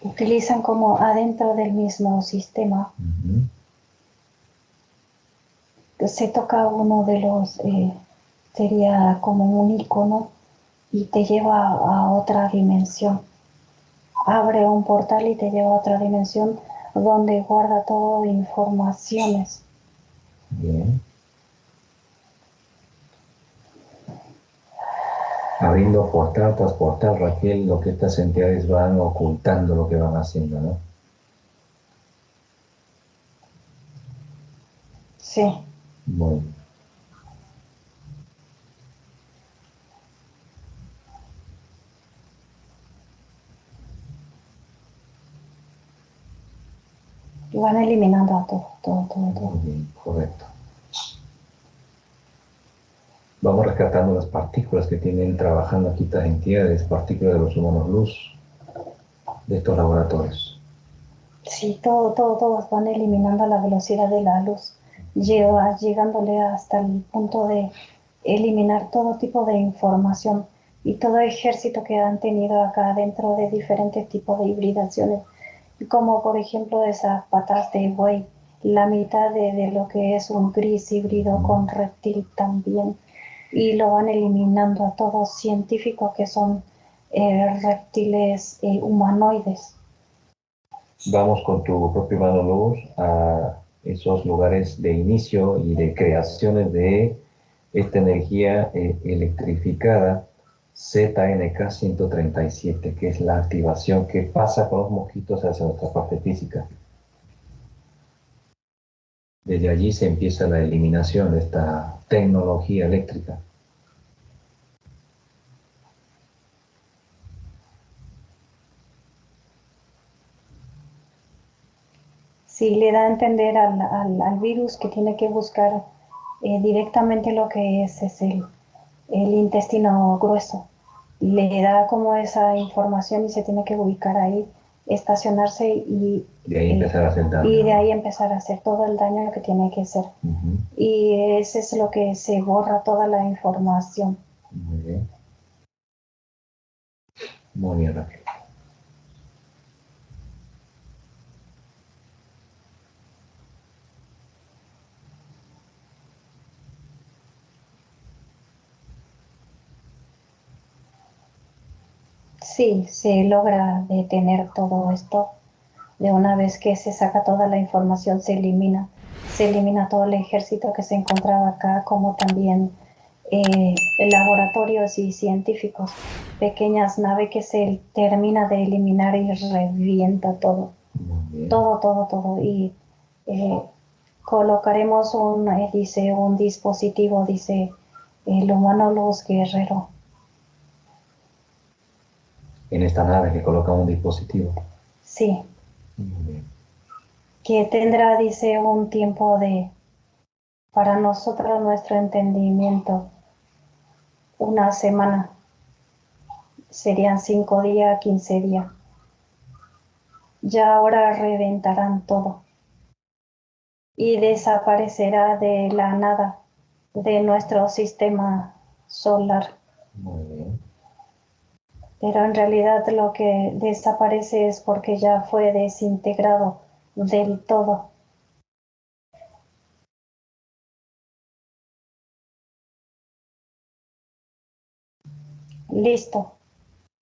utilizan como adentro del mismo sistema. Se toca uno de los, sería como un icono y te lleva a otra dimensión. Abre un portal y te lleva a otra dimensión donde guarda todo informaciones. Bien. Abriendo portal tras portal, Raquel, lo que estas entidades van ocultando lo que van haciendo, ¿no? Sí. Muy bien. Y van eliminando a todo. Muy bien, correcto. Vamos rescatando las partículas que tienen trabajando aquí estas entidades, partículas de los humanos luz, de estos laboratorios. Sí, todos van eliminando a la velocidad de la luz, llegándole hasta el punto de eliminar todo tipo de información y todo ejército que han tenido acá dentro de diferentes tipos de hibridaciones, como por ejemplo esas patas de buey, la mitad de lo que es un gris híbrido con reptil también, y lo van eliminando a todos científicos que son reptiles humanoides. Vamos con tu propio mano luz a esos lugares de inicio y de creaciones de esta energía electrificada ZNK 137, que es la activación que pasa con los mosquitos hacia nuestra parte física. Desde allí se empieza la eliminación de esta tecnología eléctrica. Sí, le da a entender al virus que tiene que buscar directamente lo que es el intestino grueso. Le da como esa información y se tiene que ubicar ahí, estacionarse y de ahí empezar a hacer daño. Y de ahí empezar a hacer todo el daño que tiene que hacer. Y ese es lo que se borra toda la información. Muy bien. Muy bien, Raquel. . Sí, se logra detener todo esto. De una vez que se saca toda la información, se elimina todo el ejército que se encontraba acá, como también laboratorios y científicos, pequeñas naves que se termina de eliminar y revienta todo, Muy bien. todo. Y eh, colocaremos dice, un dispositivo, dice el humano Luz Guerrero. En esta nave que coloca un dispositivo. Sí, Muy bien. que tendrá, dice, un tiempo para nosotros, nuestro entendimiento, una semana. Serían 5 días, 15 días. Ya ahora reventarán todo y desaparecerá de la nada de nuestro sistema solar. Muy bien. Pero en realidad lo que desaparece es porque ya fue desintegrado del todo. Listo.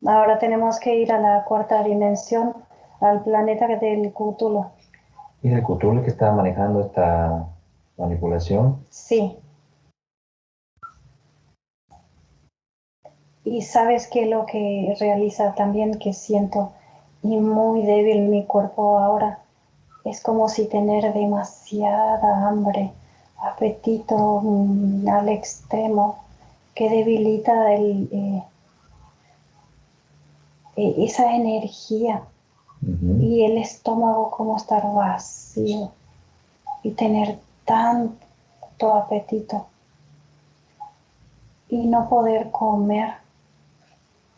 Ahora tenemos que ir a la cuarta dimensión, al planeta del Cthulhu. ¿Y el Cthulhu que está manejando esta manipulación? Sí. Y sabes que lo que realiza también que siento y muy débil mi cuerpo ahora es como si tener demasiada hambre, apetito al extremo que debilita esa energía y el estómago como estar vacío y tener tanto apetito y no poder comer.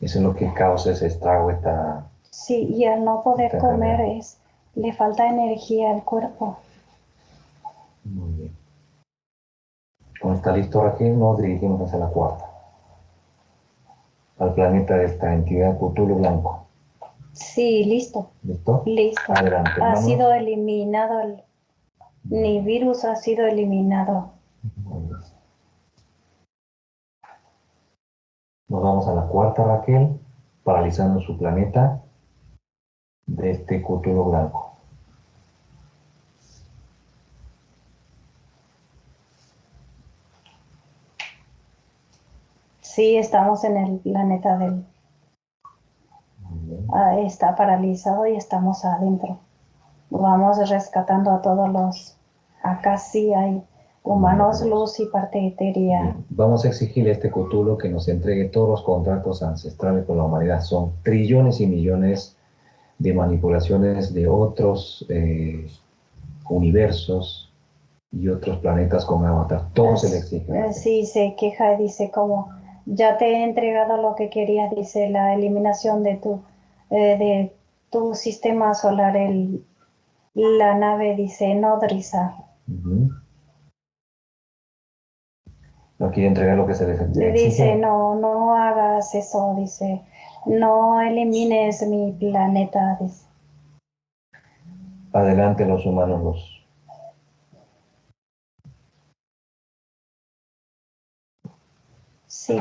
Eso es lo que causa ese estrago, esta... Sí, y al no poder esta comer enfermedad. le falta energía al cuerpo. Muy bien. Cuando está listo Raquel, nos dirigimos hacia la cuarta, al planeta de esta entidad Cthulhu Blanco. Sí, listo. ¿Listo? Listo. Adelante, Ha hermano. sido eliminado ni virus ha sido eliminado. Muy bien. Nos vamos a la cuarta, Raquel, paralizando su planeta de este Cthulhu Blanco. Sí, estamos en el planeta del... está paralizado y estamos adentro. Vamos rescatando a todos los... Acá sí hay humanos, luz y parte etérea. Bien. Vamos a exigirle a este Cthulhu que nos entregue todos los contratos ancestrales con la humanidad. Son trillones y millones de manipulaciones de otros universos y otros planetas con avatar. Todo se le exige. Sí, se queja, dice como, ya te he entregado lo que querías, dice la eliminación de tu sistema solar, la nave, dice Nodriza. No quiere entregar lo que se les Le exige. dice, no hagas eso, dice, no elimines mi planeta, dice. Adelante los humanos los... Sí,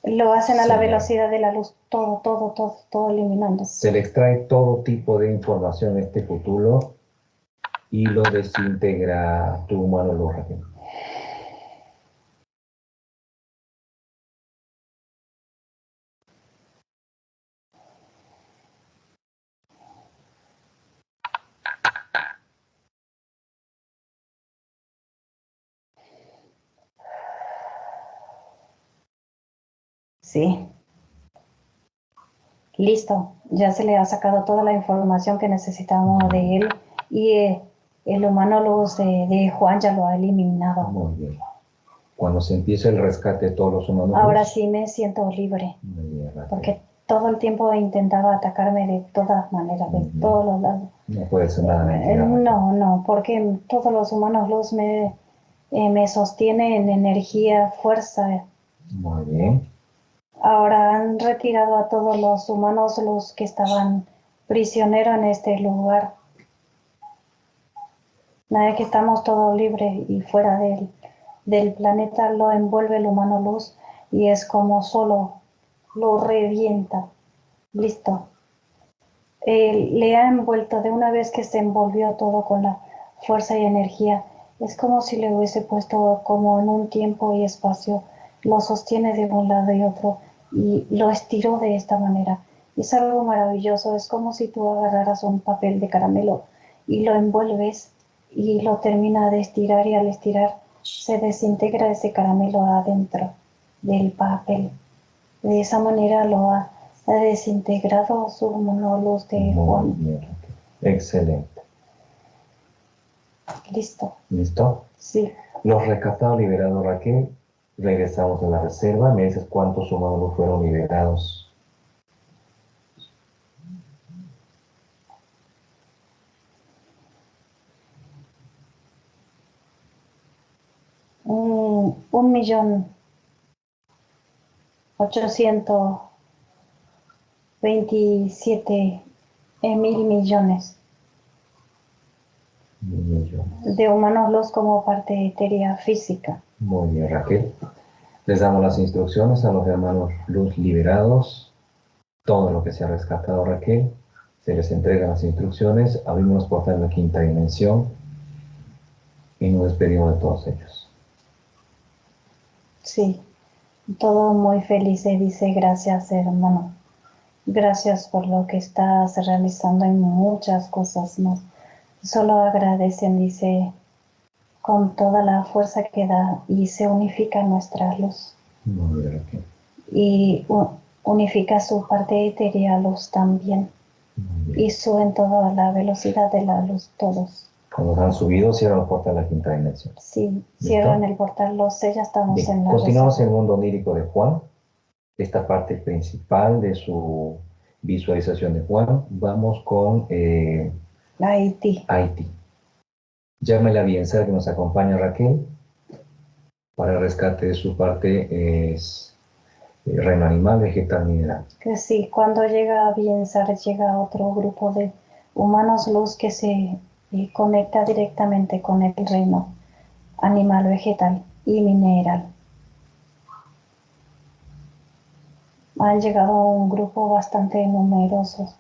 lo hacen a la Se le- velocidad de la luz, todo eliminando. Se le extrae todo tipo de información a este Cthulhu y lo desintegra tu humano los Raquel. Sí, listo, ya se le ha sacado toda la información que necesitábamos de él y el humano luz de Juan ya lo ha eliminado. Muy bien. Cuando se empiece el rescate de todos los humanos... Ahora sí me siento libre, Muy bien, porque todo el tiempo intentaba atacarme de todas maneras, de todos los lados. No puede ser nada mentira. No, porque todos los humanos luz me sostienen en energía, fuerza. Muy bien. Ahora han retirado a todos los humanos luz que estaban prisioneros en este lugar. Una vez que estamos todos libres y fuera del planeta, lo envuelve el humano luz y es como solo lo revienta. Listo. Le ha envuelto de una vez que se envolvió todo con la fuerza y energía. Es como si le hubiese puesto como en un tiempo y espacio. Lo sostiene de un lado y otro y lo estiró de esta manera. Es algo maravilloso. Es como si tú agarraras un papel de caramelo y lo envuelves y lo termina de estirar y al estirar se desintegra ese caramelo adentro del papel. De esa manera lo ha desintegrado su monólogos de Muy Juan. bien. Excelente. Listo. ¿Listo? Sí. Los rescatados liberados, Raquel. Regresamos a la reserva. Me dices cuántos humanos fueron liberados. Un millón ochocientos veintisiete mil millones de humanos los como parte etérea física. Muy bien, Raquel. Les damos las instrucciones a los hermanos luz liberados. Todo lo que se ha rescatado, Raquel, se les entregan las instrucciones. Abrimos los portales de la quinta dimensión y nos despedimos de todos ellos. Sí, todo muy feliz se dice gracias, hermano. Gracias por lo que estás realizando y muchas cosas más. Solo agradecen, dice, con toda la fuerza que da y se unifica nuestra luz. Muy bien, Raquel. Y unifica su parte etérea luz también. Y suben toda la velocidad de la luz todos. Cuando han subido, cierran los portales de la quinta dimensión. Sí, cierran el portal, ya estamos bien, en la continuamos reserva. en el mundo onírico de Juan. Esta parte principal de su visualización de Juan. Vamos con Haití. Haití. Llámela bien, que nos acompaña Raquel para el rescate de su parte es reino animal, vegetal, mineral. Que sí, cuando llega a Biensar llega otro grupo de humanos luz que se conecta directamente con el reino animal, vegetal y mineral. Han llegado un grupo bastante numeroso,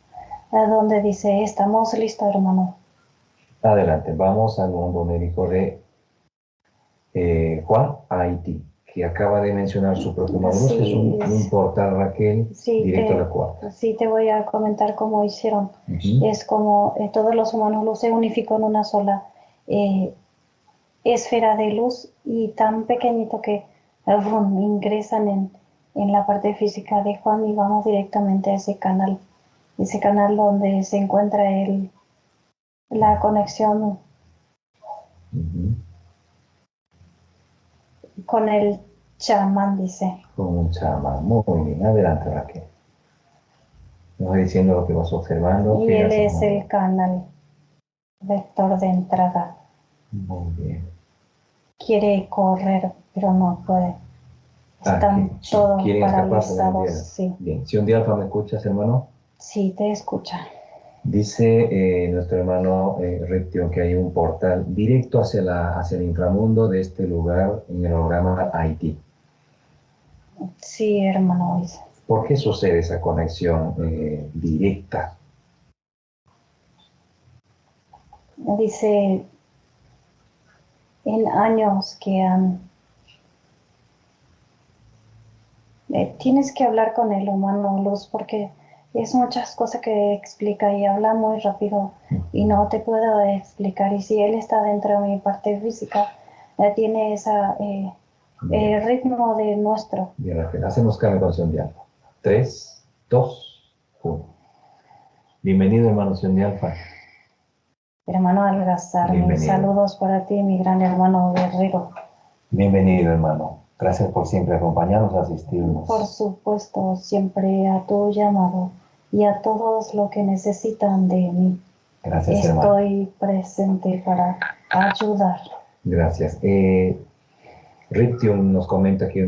a donde dice, estamos listos, hermano. Adelante, vamos al mundo médico de Juan, Haití, que acaba de mencionar su propio Maurus, Sí, que es un portal, Raquel, sí, directo a la cuarta. Sí, te voy a comentar cómo hicieron. Es como todos los humanos luz se unificó en una sola esfera de luz y tan pequeñito que ingresan en la parte física de Juan y vamos directamente a ese canal donde se encuentra la conexión con el chamán, dice. Con un chamán. Muy bien, adelante, Raquel. Nos va diciendo lo que vas observando. Y él es el canal vector de entrada. Muy bien. Quiere correr, pero no puede. Están todos paralizados. Sí. Bien, si un día alfa me escuchas, hermano. Sí, te escucha. Dice nuestro hermano Riptio que hay un portal directo hacia el inframundo de este lugar en el holograma Haití. Sí, hermano. ¿Por qué sucede esa conexión directa? Dice, en años que han... tienes que hablar con el humano luz porque es muchas cosas que explica y habla muy rápido y no te puedo explicar. Y si él está dentro de mi parte física, tiene ese ritmo de nuestro. Bien, Rafael. Hacemos cambio de canción de alfa. 3, 2, 1. Bienvenido, hermano Sion de Alfa. Hermano Algazar, mis saludos para ti, mi gran hermano guerrero. Bienvenido, hermano. Gracias por siempre acompañarnos, asistirnos. Por supuesto, siempre a tu llamado y a todos los que necesitan de mí. Gracias, hermano. Estoy presente para ayudar. Gracias. Ription nos comenta que hay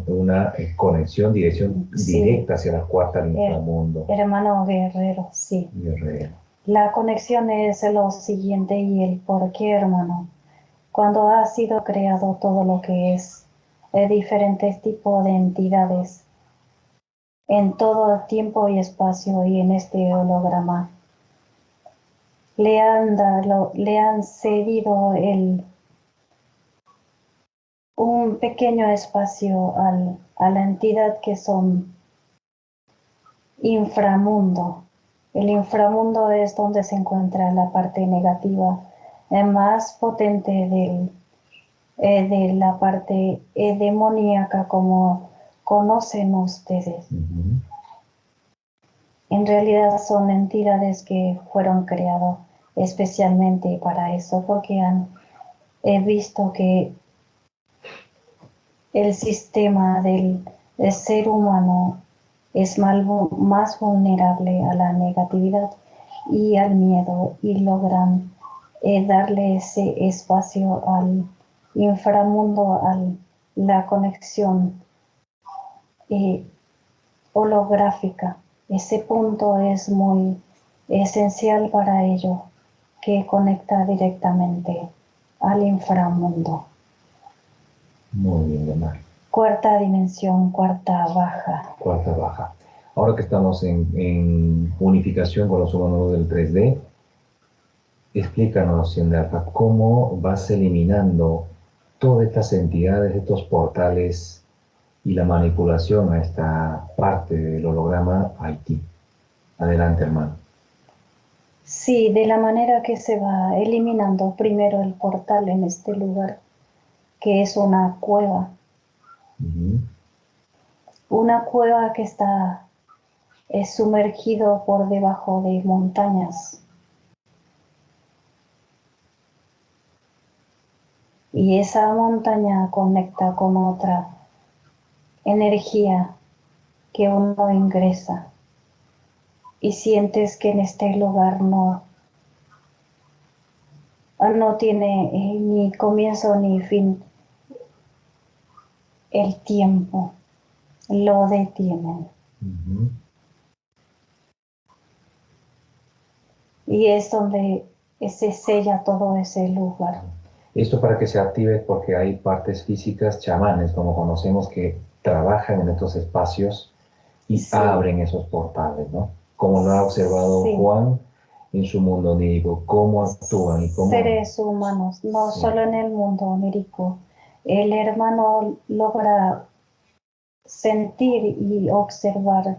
una conexión, dirección directa hacia la cuarta del inframundo. Hermano guerrero, sí. Guerrero. La conexión es lo siguiente y el por qué, hermano. Cuando ha sido creado todo lo que es diferentes tipos de entidades, en todo el tiempo y espacio y en este holograma. Le han cedido un pequeño espacio a la entidad que son inframundo. El inframundo es donde se encuentra la parte negativa más potente de la parte demoníaca como conocen ustedes. En realidad son entidades que fueron creadas especialmente para eso, porque he visto que el sistema del ser humano es más vulnerable a la negatividad y al miedo, y logran darle ese espacio al inframundo, a la conexión holográfica. Ese punto es muy esencial para ello, que conecta directamente al inframundo. Muy bien, Lemar. Cuarta dimensión, cuarta baja. Cuarta baja. Ahora que estamos en unificación con los humanos del 3D, explícanos, Siddhartha, cómo vas eliminando todas estas entidades, estos portales y la manipulación a esta parte del holograma Haití. Adelante, hermano. Sí, de la manera que se va eliminando primero el portal en este lugar, que es una cueva. Una cueva que está sumergido por debajo de montañas. Y esa montaña conecta con otra energía que uno ingresa. Y sientes que en este lugar no tiene ni comienzo ni fin. El tiempo lo detienen. Y es donde se sella todo ese lugar. Esto para que se active porque hay partes físicas, chamanes, como conocemos, que trabajan en estos espacios y abren esos portales, ¿no? Como lo ha observado Juan en su mundo onírico, cómo actúan y cómo... Seres humanos, no solo en el mundo onírico. El hermano logra sentir y observar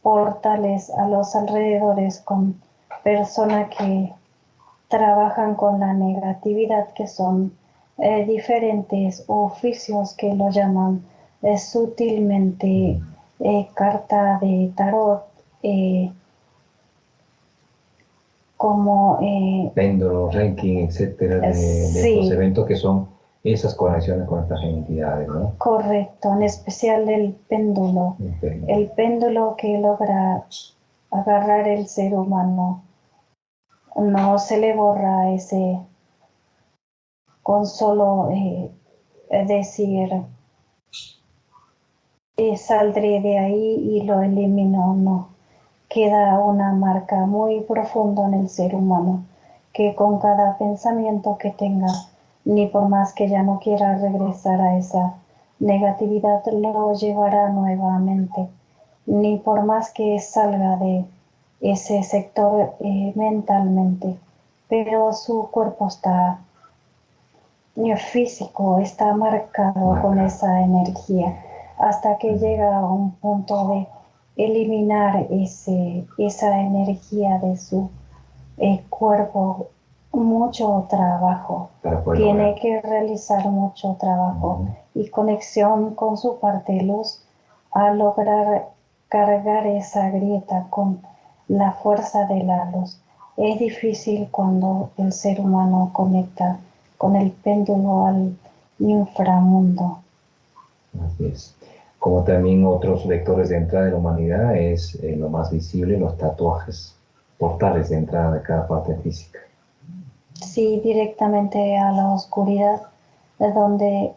portales a los alrededores con personas que trabajan con la negatividad, que son diferentes oficios que lo llaman sutilmente carta de tarot, como péndulo, ranking, etcétera, de estos eventos que son esas conexiones con estas entidades, ¿no? Correcto, en especial el péndulo. El péndulo que logra agarrar el ser humano. No se le borra ese con solo decir saldré de ahí y lo elimino, no. Queda una marca muy profunda en el ser humano, que con cada pensamiento que tenga, ni por más que ya no quiera regresar a esa negatividad, lo llevará nuevamente, ni por más que salga de ese sector mentalmente, pero su cuerpo está físico, está marcado con esa energía, hasta que llega a un punto de eliminar esa energía de su cuerpo. Mucho trabajo, tiene que realizar mucho trabajo y conexión con su parte luz a lograr cargar esa grieta con la fuerza de la luz. Es difícil cuando el ser humano conecta con el péndulo al inframundo. Así es. Como también otros vectores de entrada de la humanidad es lo más visible, los tatuajes, portales de entrada de cada parte física. Sí, directamente a la oscuridad, de donde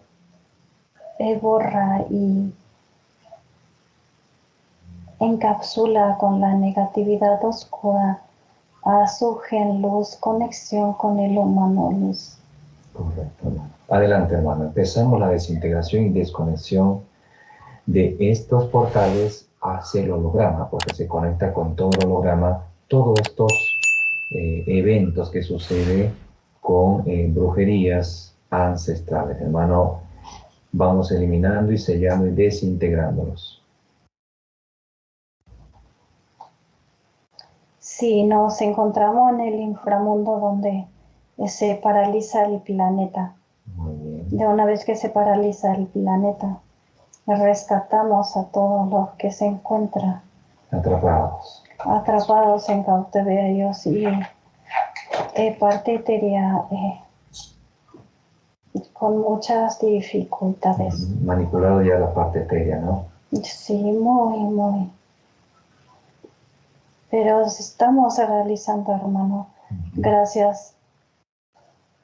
borra y encapsula con la negatividad oscura a su gen luz, conexión con el humano luz. Correcto, hermano. Adelante, hermano. Empezamos la desintegración y desconexión de estos portales hacia el holograma, porque se conecta con todo el holograma, todos estos eventos que suceden con brujerías ancestrales. Hermano, vamos eliminando y sellando y desintegrándolos. Sí, nos encontramos en el inframundo donde se paraliza el planeta. Muy bien. De una vez que se paraliza el planeta, rescatamos a todos los que se encuentran atrapados en cautiverios y parte etérea con muchas dificultades. Manipulado ya la parte etérea, ¿no? Sí, muy. Pero estamos realizando, hermano, gracias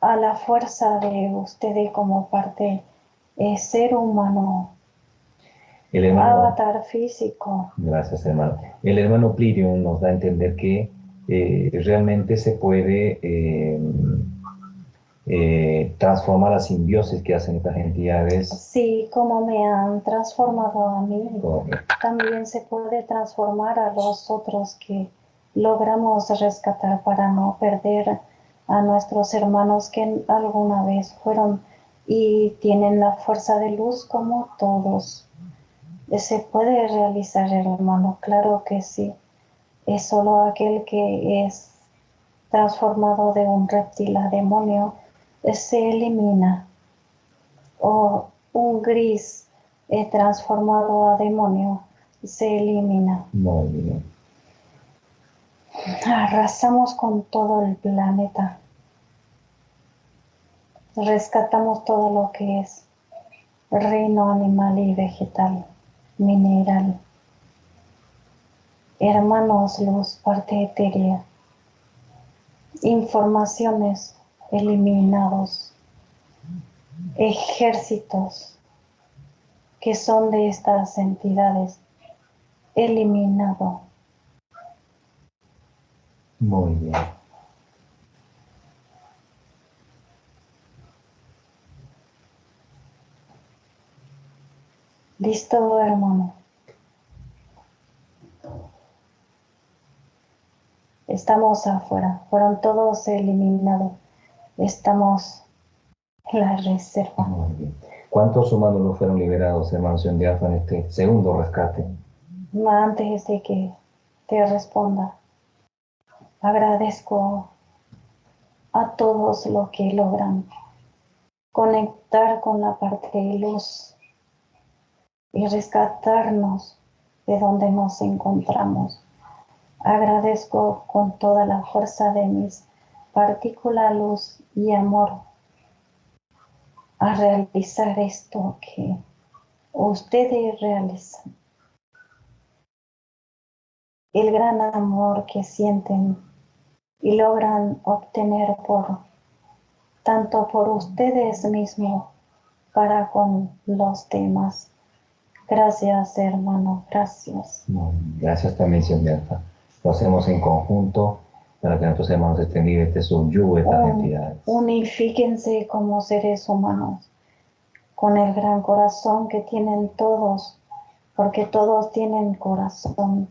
a la fuerza de ustedes como parte ser humano, El hermano, avatar físico. Gracias, hermano. El hermano Plirium nos da a entender que realmente se puede transformar la simbiosis que hacen estas entidades. Sí, como me han transformado a mí, también se puede transformar a los otros que logramos rescatar para no perder a nuestros hermanos que alguna vez fueron y tienen la fuerza de luz como todos. ¿Se puede realizar, hermano? Claro que sí. Es solo aquel que es transformado de un reptil a demonio se elimina, o un gris transformado a demonio se elimina. Muy bien. Arrasamos con todo el planeta. Rescatamos todo lo que es reino animal y vegetal, mineral. Hermanos, luz, parte etérea. Informaciones eliminados. Ejércitos que son de estas entidades eliminado. Muy bien. Listo, hermano. Estamos afuera. Fueron todos eliminados. Estamos en la reserva. Muy bien. ¿Cuántos humanos no fueron liberados, hermano Alfa, en este segundo rescate? Antes de que te responda, agradezco a todos los que logran conectar con la parte de luz y rescatarnos de donde nos encontramos. Agradezco con toda la fuerza de mis partículas luz y amor a realizar esto que ustedes realizan. El gran amor que sienten y logran obtener tanto por ustedes mismos para con los demás. Gracias, hermano, gracias. Gracias también, Señor Alfa. Lo hacemos en conjunto para que nuestros hermanos estén libres de su yugo, estas entidades. Unifíquense como seres humanos con el gran corazón que tienen todos, porque todos tienen corazón,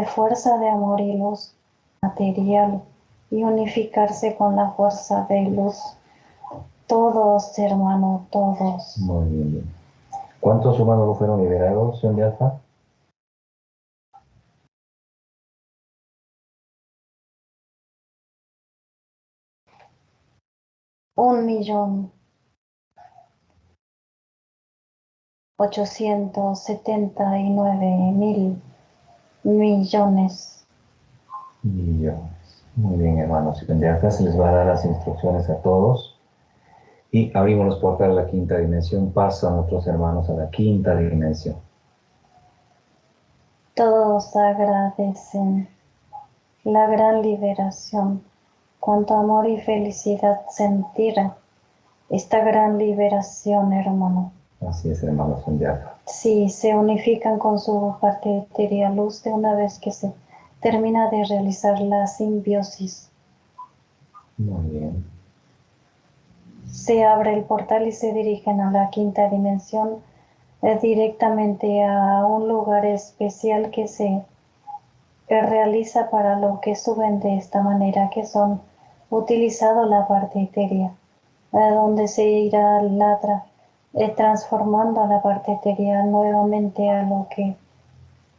fuerza de amor y luz material, y unificarse con la fuerza de luz. Todos, hermano, todos. Muy bien. ¿Cuántos humanos no fueron liberados, señor Alfa? Un 1.879.000 millones. Muy bien, hermanos. Y acá se les va a dar las instrucciones a todos. Y abrimos los portales a la quinta dimensión. Paso a nuestros hermanos a la quinta dimensión. Todos agradecen la gran liberación. Cuánto amor y felicidad sentir esta gran liberación, hermano. Así es, hermano Santiago. Sí, se unifican con su parte etérea luz de una vez que se termina de realizar la simbiosis. Muy bien. Se abre el portal y se dirigen a la quinta dimensión, directamente a un lugar especial que se realiza para lo que suben de esta manera, que son utilizado la parte etérea, donde se irá transformando a la parte etérea nuevamente a lo que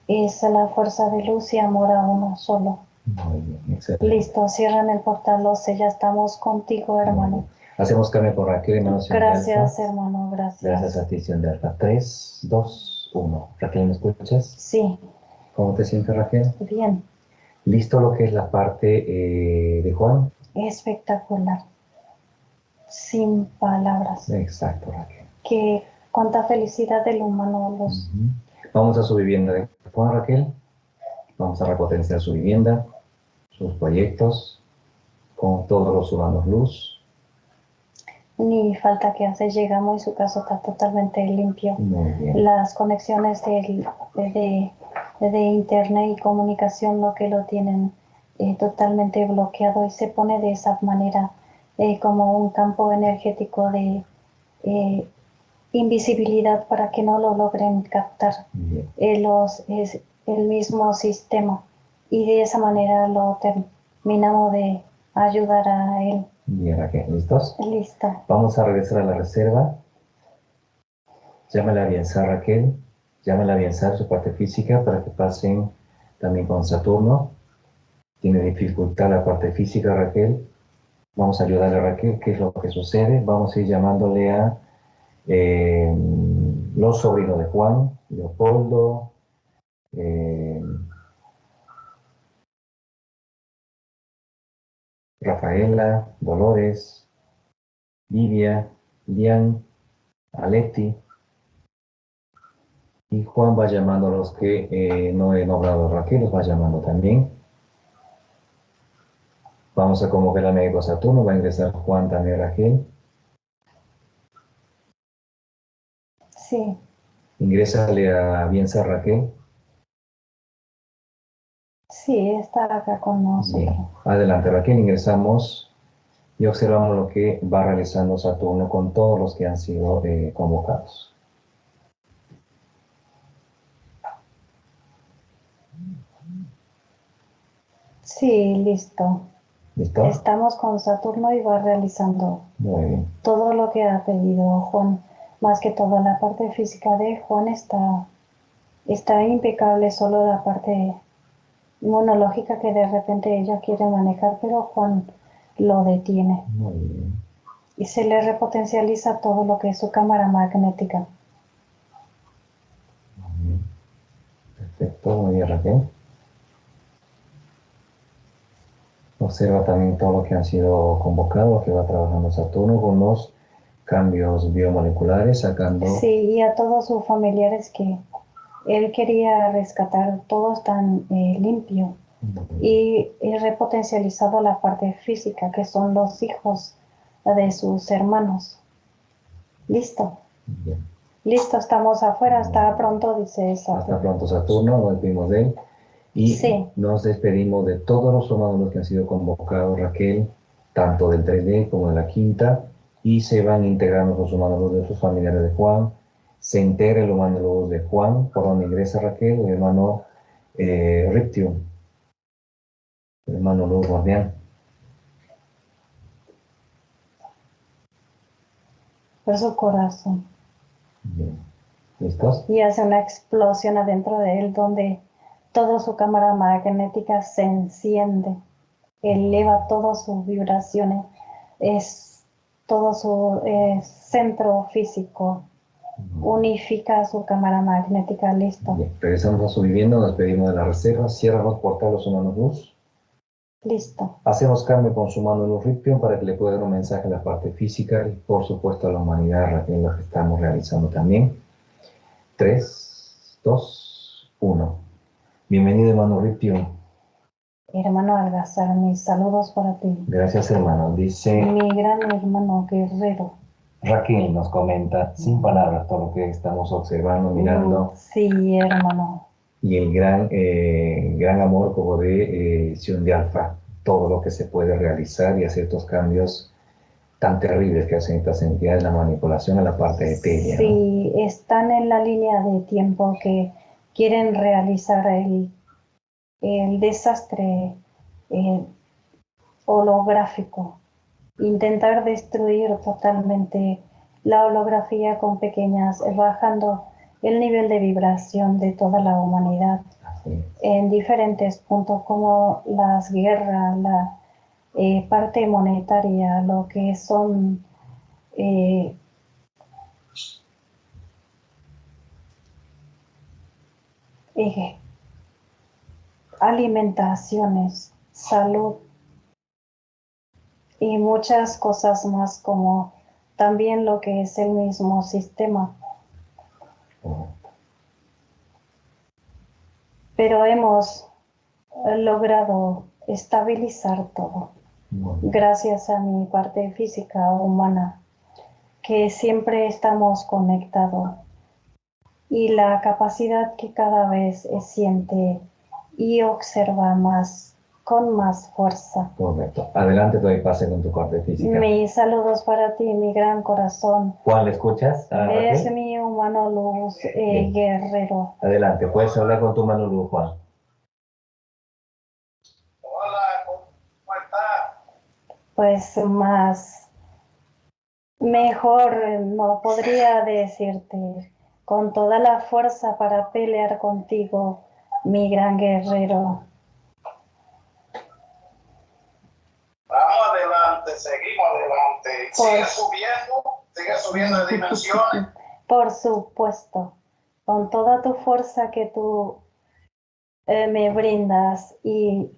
es la fuerza de luz y amor a uno solo. Muy bien, excelente. Listo, cierran el portal 12, ya estamos contigo, hermano. Hacemos cambio por Raquel, hermano. Gracias, hermano, gracias. Gracias a ti, Sion de Alfa. 3, 2, 1. Raquel, ¿me escuchas? Sí. ¿Cómo te sientes, Raquel? Bien. ¿Listo lo que es la parte de Juan? Espectacular. Sin palabras. Exacto, Raquel. Cuánta felicidad del humano los... Vamos a su vivienda de Juan, Raquel. Vamos a repotenciar su vivienda, sus proyectos, con todos los humanos luz. Ni falta que hace, llegamos y su caso está totalmente limpio. Muy bien. Las conexiones de internet y comunicación lo que lo tienen totalmente bloqueado y se pone de esa manera como un campo energético de invisibilidad para que no lo logren captar es el mismo sistema y de esa manera lo terminamos de ayudar a él. Bien, Raquel, ¿listos? Listo. Vamos a regresar a la reserva. Llámala a Bienzar, Raquel. Llámala a Bienzar, su parte física, para que pasen también con Saturno. Tiene dificultad la parte física, Raquel. Vamos a ayudarle a Raquel. ¿Qué es lo que sucede? Vamos a ir llamándole a los sobrinos de Juan, Leopoldo, Rafaela, Dolores, Livia, Lian, Aleti. Y Juan va llamando a los que no he nombrado, Raquel los va llamando también. Vamos a convocar al médico Saturno, va a ingresar Juan también, Raquel. Sí. Ingrésale a Bienzar, Raquel. Sí, está acá con nosotros. Bien. Adelante, Raquel, ingresamos y observamos lo que va realizando Saturno con todos los que han sido convocados. Sí, listo. ¿Listo? Estamos con Saturno y va realizando muy bien. Todo lo que ha pedido Juan. Más que todo la parte física de Juan está impecable, solo la parte monológica que de repente ella quiere manejar, pero Juan lo detiene. Muy bien. Y se le repotencializa todo lo que es su cámara magnética. Muy bien. Perfecto, muy bien, Raquel. Observa también todo lo que han sido convocados, que va trabajando Saturno con los cambios biomoleculares, sacando... Sí, y a todos sus familiares que él quería rescatar, todos están limpios. Y repotencializado la parte física, que son los hijos de sus hermanos. Listo. Bien. Listo, estamos afuera. Hasta pronto, dice Saturno. Hasta pronto, Saturno. Nos despedimos de él. Y sí, nos despedimos de todos los humanos que han sido convocados, Raquel, tanto del 3D como de la quinta. Y se van integrando los humanos de sus familiares de Juan. Se integra el humano de Juan, por donde ingresa Raquel, el hermano Riptium, el hermano luz guardián. Por su corazón. Bien. ¿Listos? Y hace una explosión adentro de él donde toda su cámara magnética se enciende, eleva todas sus vibraciones, es todo su centro físico, unifica su cámara magnética. Listo. Bien. Regresamos a su vivienda, nos despedimos de la reserva, cierra los portales humanos luz. Listo. Hacemos cambio con su mano luz Riptium para que le pueda dar un mensaje a la parte física y por supuesto a la humanidad en lo que estamos realizando también. 3, 2, 1. Bienvenido, hermano Riptium. Hermano Algazar, mis saludos para ti. Gracias, hermano. Dice... Mi gran hermano guerrero. Raquel nos comenta, sin palabras, todo lo que estamos observando, mirando. Sí, hermano. Y el gran amor como de Sion de Alfa, todo lo que se puede realizar y hacer estos cambios tan terribles que hacen estas entidades, la manipulación en la parte etérea, ¿no? Sí, están en la línea de tiempo que quieren realizar el desastre holográfico, intentar destruir totalmente la holografía con pequeñas, bajando el nivel de vibración de toda la humanidad en diferentes puntos como las guerras, la parte monetaria, lo que son alimentaciones, salud y muchas cosas más como también lo que es el mismo sistema. Pero hemos logrado estabilizar todo gracias a mi parte física humana, que siempre estamos conectados y la capacidad que cada vez siente y observa más, con más fuerza. Correcto. Adelante, doy pase con tu parte física. Mis saludos para ti, mi gran corazón. Juan, ¿le escuchas? Es mi humano luz guerrero. Adelante, puedes hablar con tu mano luz, Juan. Hola, ¿cómo estás? Pues más, mejor no podría decirte, con toda la fuerza para pelear contigo, mi gran guerrero. Vamos adelante, seguimos adelante. Sigue subiendo de dimensiones. Por supuesto, con toda tu fuerza que tú me brindas y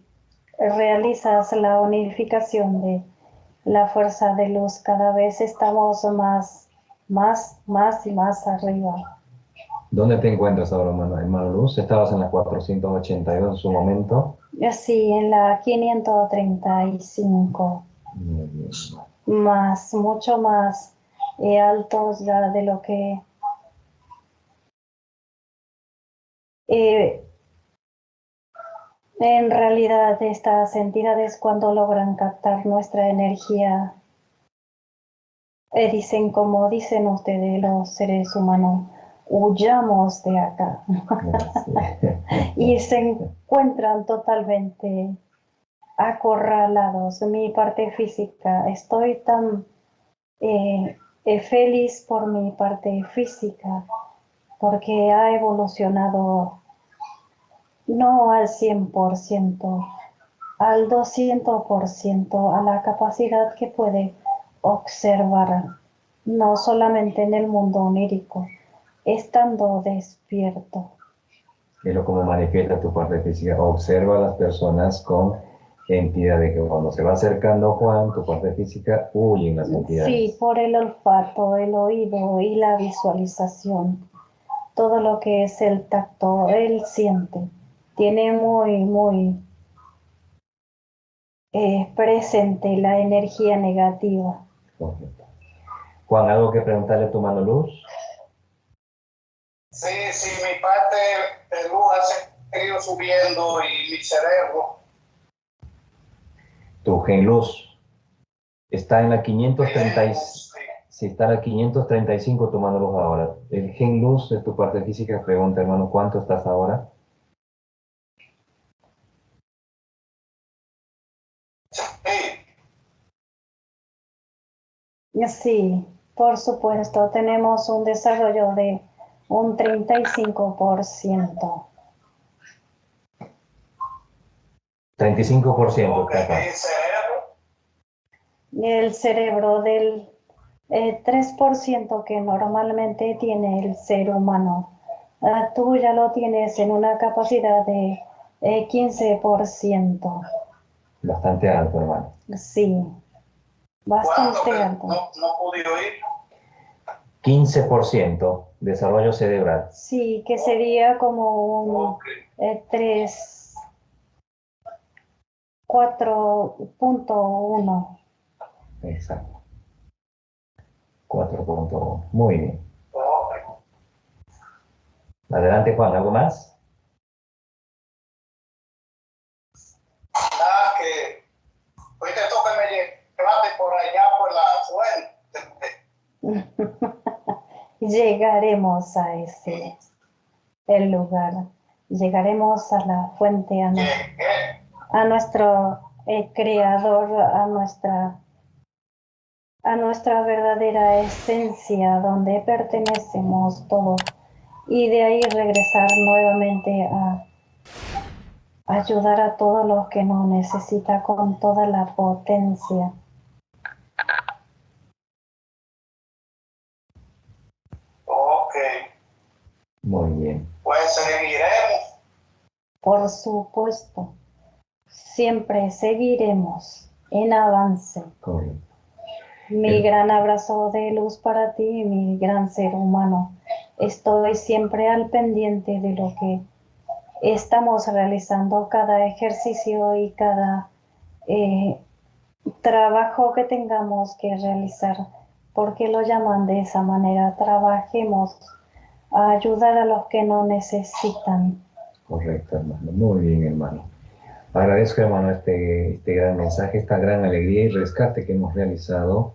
realizas la unificación de la fuerza de luz, cada vez estamos más y más arriba. ¿Dónde te encuentras ahora, hermano Luz? Estabas en la 482 en su momento. Sí, en la 535. Muy bien. Mucho más altos ya de lo que en realidad estas entidades cuando logran captar nuestra energía, dicen como dicen ustedes los seres humanos, huyamos de acá. Y se encuentran totalmente acorralados. Mi parte física, estoy tan feliz por mi parte física porque ha evolucionado no al 100%, al 200%, a la capacidad que puede observar, no solamente en el mundo onírico, estando despierto. Es lo como manifiesta tu parte física. Observa a las personas con entidades que cuando se va acercando Juan, tu parte física, huyen las entidades. Sí, por el olfato, el oído y la visualización. Todo lo que es el tacto, él siente. Tiene muy presente la energía negativa. Correcto. Juan, ¿algo que preguntarle a tu mano luz? Sí, mi parte de luz ha seguido subiendo y mi cerebro. Tu gen luz está en la 530, si está en la 535 tu mano luz ahora. El gen luz de tu parte física pregunta, hermano, ¿cuánto estás ahora? Sí, por supuesto, tenemos un desarrollo de un 35%. 35% está acá. El cerebro del 3% que normalmente tiene el ser humano. Tú ya lo tienes en una capacidad de 15%. Bastante alto, hermano. Sí, bastante alto. No pude oír. 15% desarrollo cerebral. Sí, que sería como un 4.1. Exacto. 4.1. Muy bien. Adelante, Juan, ¿algo más? Que hoy te toca me llevaste por allá por la Llegaremos a el lugar. Llegaremos a la fuente, a nuestro creador, a nuestra verdadera esencia, donde pertenecemos todos. Y de ahí regresar nuevamente a ayudar a todos los que nos necesitan con toda la potencia. Ok, Muy bien. pues seguiremos. Por supuesto, siempre seguiremos en avance. Correcto. Mi gran abrazo de luz para ti, mi gran ser humano. Estoy siempre al pendiente de lo que estamos realizando, cada ejercicio y cada trabajo que tengamos que realizar. ¿Por qué lo llaman de esa manera? Trabajemos a ayudar a los que no necesitan. Correcto, hermano. Muy bien, hermano. Agradezco, hermano, este gran mensaje, esta gran alegría y rescate que hemos realizado.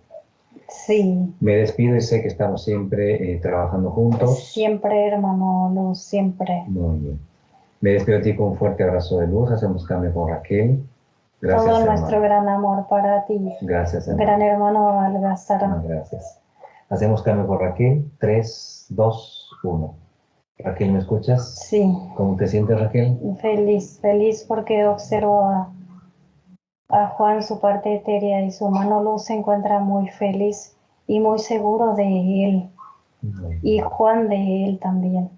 Sí. Me despido y sé que estamos siempre trabajando juntos. Siempre, hermano Luz, siempre. Muy bien. Me despido de ti con un fuerte abrazo de luz. Hacemos cambio con Raquel. Gracias, todo hermano. nuestro gran amor para ti. Gracias, hermano. Gran hermano Algazara. Gracias. Hacemos cambio con Raquel. 3, 2, 1. Raquel, ¿me escuchas? Sí. ¿Cómo te sientes, Raquel? Feliz, feliz porque observo a Juan, su parte etérea, y su mano luz se encuentra muy feliz y muy seguro de él. Y Juan de él también.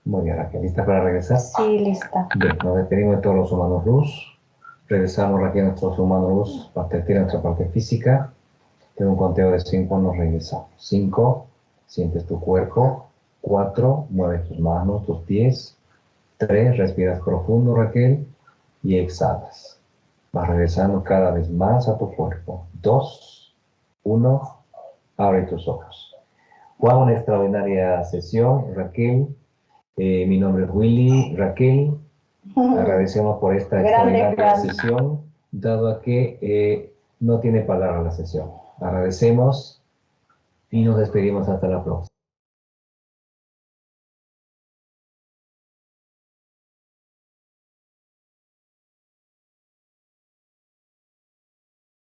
Muy bien, Raquel. ¿Lista para regresar? Sí, lista. Bien, nos despedimos de todos los humanos luz. Regresamos, Raquel, a nuestros humanos luz, parte de nuestra parte física. En un conteo de 5 nos regresamos. 5, sientes tu cuerpo. 4, mueves tus manos, tus pies. 3, respiras profundo, Raquel, y exhalas. Vas regresando cada vez más a tu cuerpo. 2, 1, abre tus ojos. Fue una extraordinaria sesión, Raquel. Mi nombre es Willy. Raquel, agradecemos por esta extraordinaria sesión, dado a que no tiene palabra la sesión. Agradecemos y nos despedimos hasta la próxima.